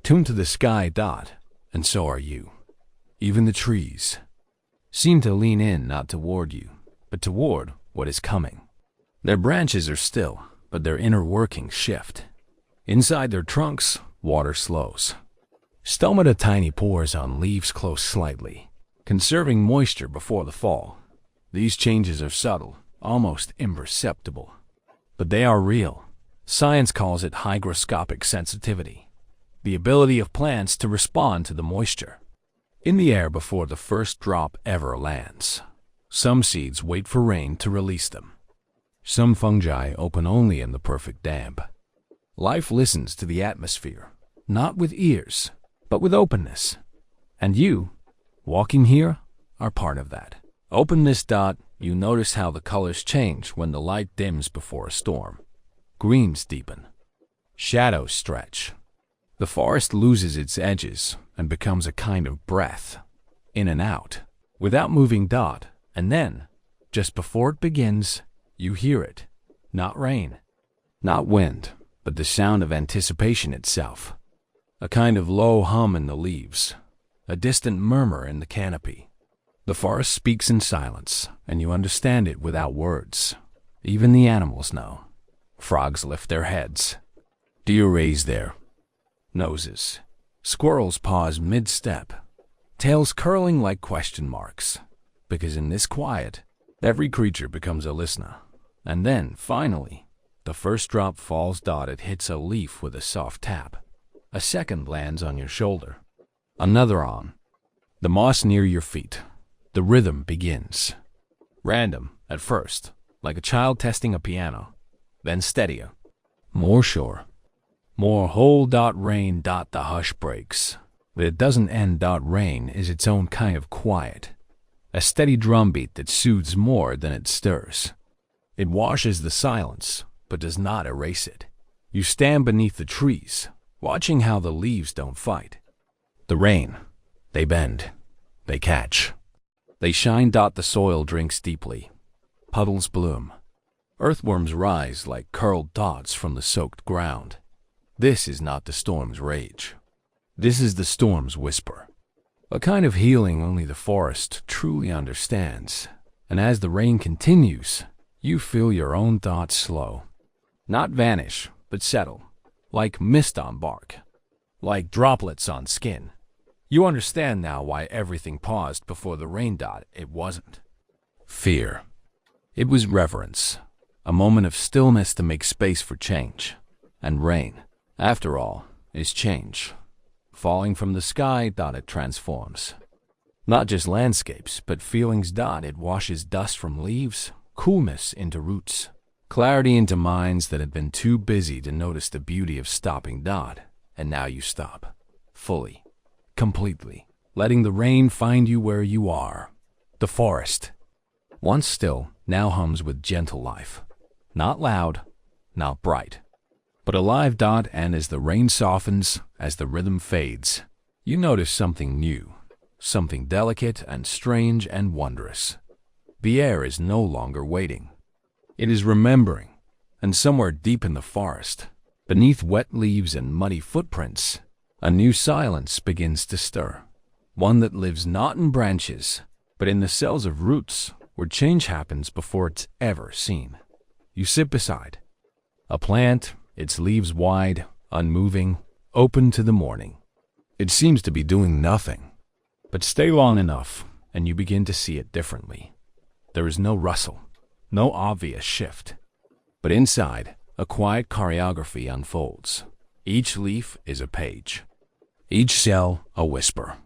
Tuned to the sky dot, and so are you. Even the trees seem to lean in not toward you, but toward what is coming. Their branches are still, but their inner workings shift. Inside their trunks, water slows. Stomata tiny pores on leaves close slightly, conserving moisture before the fall. These changes are subtle, almost imperceptible. But they are real. Science calls it hygroscopic sensitivity, the ability of plants to respond to the moisture in the air before the first drop ever lands. Some seeds wait for rain to release them. Some fungi open only in the perfect damp. Life listens to the atmosphere, not with ears, but with openness. And you, walking here, are part of that. Openness. You notice how the colors change when the light dims before a storm. Greens deepen. Shadows stretch. The forest loses its edges and becomes a kind of breath, in and out, without moving. And then, just before it begins, you hear it. Not rain, not wind, but the sound of anticipation itself. A kind of low hum in the leaves, a distant murmur in the canopy. The forest speaks in silence, and you understand it without words. Even the animals know. Frogs lift their heads. Deer raise their noses. Squirrels pause mid-step, tails curling like question marks. Because in this quiet, every creature becomes a listener. And then, finally, the first drop falls. It hits a leaf with a soft tap. A second lands on your shoulder. Another on the moss near your feet. The rhythm begins. Random, at first, like a child testing a piano. Then steadier. More sure. More whole. Rain. The hush breaks. But it doesn't end. Rain is its own kind of quiet. A steady drumbeat that soothes more than it stirs. It washes the silence, but does not erase it. You stand beneath the trees, watching how the leaves don't fight. The rain. They bend. They catch. They shine. The soil drinks deeply. Puddles bloom. Earthworms rise like curled dots from the soaked ground. This is not the storm's rage. This is the storm's whisper. A kind of healing only the forest truly understands. And as the rain continues, you feel your own thoughts slow. Not vanish, but settle. Like mist on bark. Like droplets on skin. You understand now why everything paused before the rain. It wasn't fear. It was reverence. A moment of stillness to make space for change. And rain, after all, is change. Falling from the sky. It transforms. Not just landscapes, but feelings. It washes dust from leaves, coolness into roots, clarity into minds that had been too busy to notice the beauty of stopping. And now you stop. Fully. Completely. Letting the rain find you where you are. The forest. Once still, now hums with gentle life. Not loud, not bright, but alive. And as the rain softens, as the rhythm fades, you notice something new, something delicate and strange and wondrous. The air is no longer waiting. It is remembering, and somewhere deep in the forest, beneath wet leaves and muddy footprints, a new silence begins to stir. One that lives not in branches, but in the cells of roots, where change happens before it's ever seen. You sit beside a plant, its leaves wide, unmoving, open to the morning. It seems to be doing nothing. But stay long enough, and you begin to see it differently. There is no rustle, no obvious shift. But inside, a quiet choreography unfolds. Each leaf is a page. Each cell a whisper.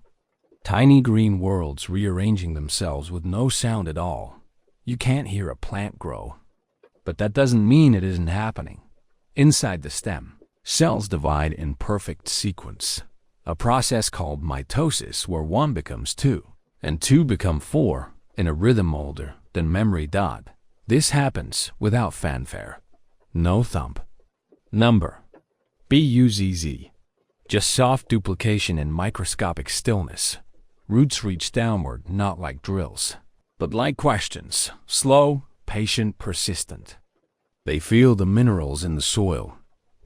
Tiny green worlds rearranging themselves with no sound at all. You can't hear a plant grow. But that doesn't mean it isn't happening. Inside the stem, cells divide in perfect sequence. A process called mitosis where one becomes two, and two become four in a rhythm older than memory. This happens without fanfare. No thump. Number. BUZZ. Just soft duplication in microscopic stillness. Roots reach downward not like drills, but like questions, slow, patient, persistent. They feel the minerals in the soil,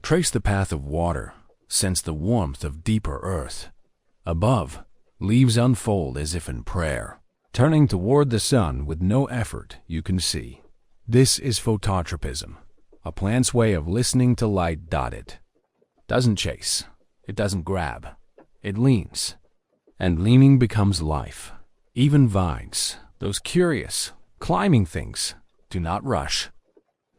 trace the path of water, sense the warmth of deeper earth. Above, leaves unfold as if in prayer, turning toward the sun with no effort you can see. This is phototropism, a plant's way of listening to light. It doesn't chase, it doesn't grab, it leans. And leaning becomes life. Even vines, those curious, climbing things, do not rush.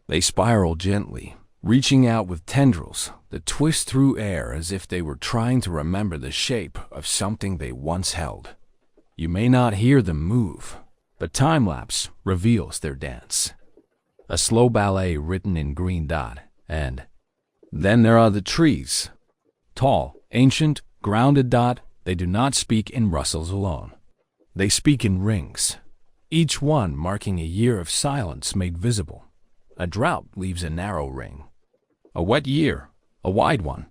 They spiral gently, reaching out with tendrils that twist through air as if they were trying to remember the shape of something they once held. You may not hear them move, but time-lapse reveals their dance. A slow ballet written in green dot. And then there are the trees. Tall, ancient, grounded dot. They do not speak in rustles alone. They speak in rings, each one marking a year of silence made visible. A drought leaves a narrow ring. A wet year, a wide one.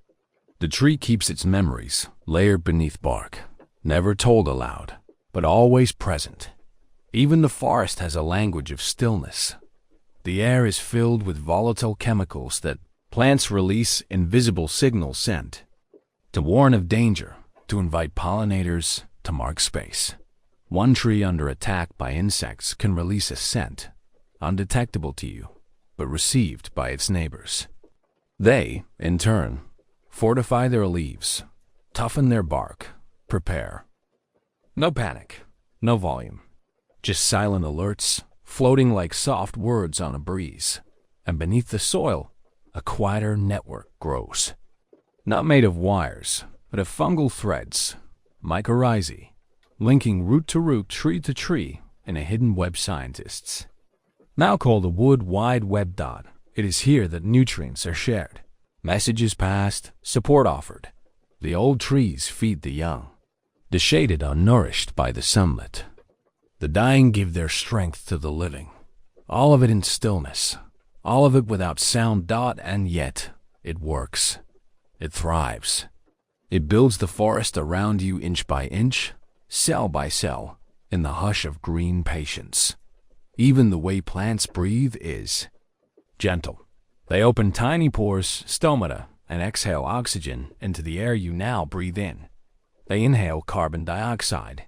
The tree keeps its memories layered beneath bark, never told aloud, but always present. Even the forest has a language of stillness. The air is filled with volatile chemicals that plants release invisible signals sent to warn of danger, to invite pollinators, to mark space. One tree under attack by insects can release a scent, undetectable to you, but received by its neighbors. They, in turn, fortify their leaves, toughen their bark, prepare. No panic, no volume, just silent alerts, floating like soft words on a breeze, and beneath the soil, a quieter network grows. Not made of wires, but of fungal threads, mycorrhizae, linking root to root, tree to tree, in a hidden web scientists now call the Wood Wide Web. It is here that nutrients are shared, messages passed, support offered. The old trees feed the young. The shaded are nourished by the sunlit. The dying give their strength to the living. All of it in stillness, all of it without sound. And yet, it works. It thrives. It builds the forest around you inch by inch, cell by cell, in the hush of green patience. Even the way plants breathe is gentle. They open tiny pores, stomata, and exhale oxygen into the air you now breathe in. They inhale carbon dioxide,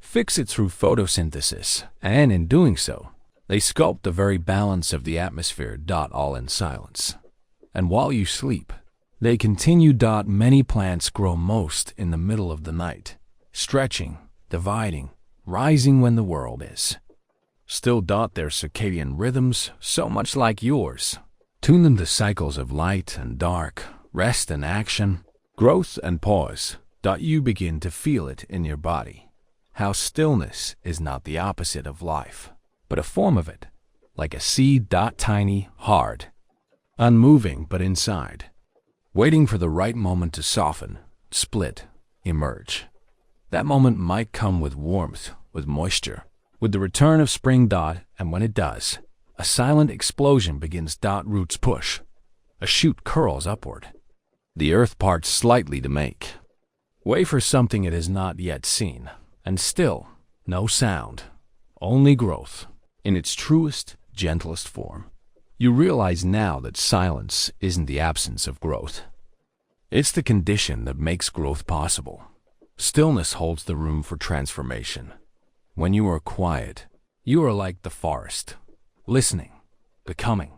fix it through photosynthesis, and in doing so, they sculpt the very balance of the atmosphere. All in silence. And while you sleep, they continue. Many plants grow most in the middle of the night, stretching, dividing, rising when the world is still. Their circadian rhythms, so much like yours, tune them to cycles of light and dark, rest and action, growth and pause. You begin to feel it in your body. How stillness is not the opposite of life, but a form of it, like a seed. Tiny, hard, unmoving but inside, waiting for the right moment to soften, split, emerge. That moment might come with warmth, with moisture, with the return of spring. And when it does, a silent explosion begins. Roots push. A shoot curls upward. The earth parts slightly to make way for something it has not yet seen. And still, no sound, only growth, in its truest, gentlest form. You realize now that silence isn't the absence of growth. It's the condition that makes growth possible. Stillness holds the room for transformation. When you are quiet, you are like the forest, listening, becoming,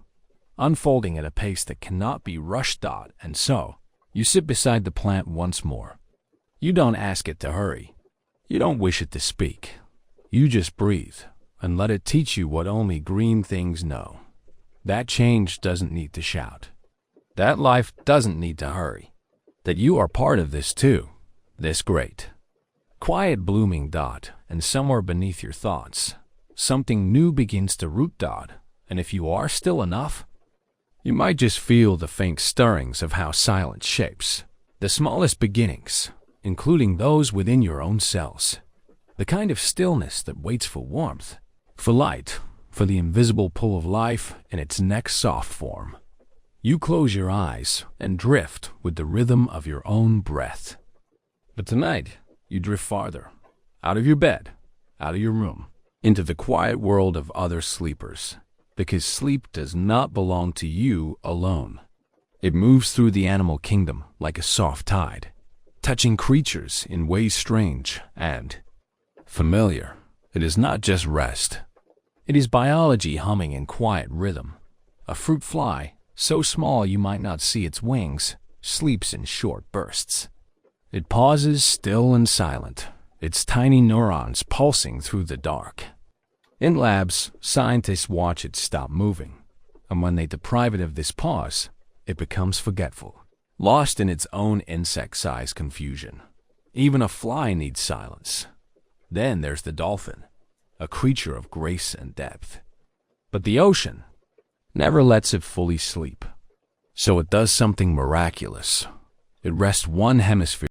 unfolding at a pace that cannot be rushed. And so, you sit beside the plant once more. You don't ask it to hurry. You don't wish it to speak. You just breathe and let it teach you what only green things know. That change doesn't need to shout. That life doesn't need to hurry. That you are part of this too, this great, quiet blooming. And somewhere beneath your thoughts, something new begins to root. And if you are still enough, you might just feel the faint stirrings of how silence shapes the smallest beginnings, including those within your own cells. The kind of stillness that waits for warmth, for light, for the invisible pull of life in its next soft form. You close your eyes and drift with the rhythm of your own breath. But tonight, you drift farther, out of your bed, out of your room, into the quiet world of other sleepers, because sleep does not belong to you alone. It moves through the animal kingdom like a soft tide, touching creatures in ways strange and familiar. It is not just rest. It is biology humming in quiet rhythm. A fruit fly, so small you might not see its wings, sleeps in short bursts. It pauses still and silent, its tiny neurons pulsing through the dark. In labs, scientists watch it stop moving, and when they deprive it of this pause, it becomes forgetful, lost in its own insect-sized confusion. Even a fly needs silence. Then there's the dolphin. a creature of grace and depth. But the ocean never lets it fully sleep. So it does something miraculous. It rests one hemisphere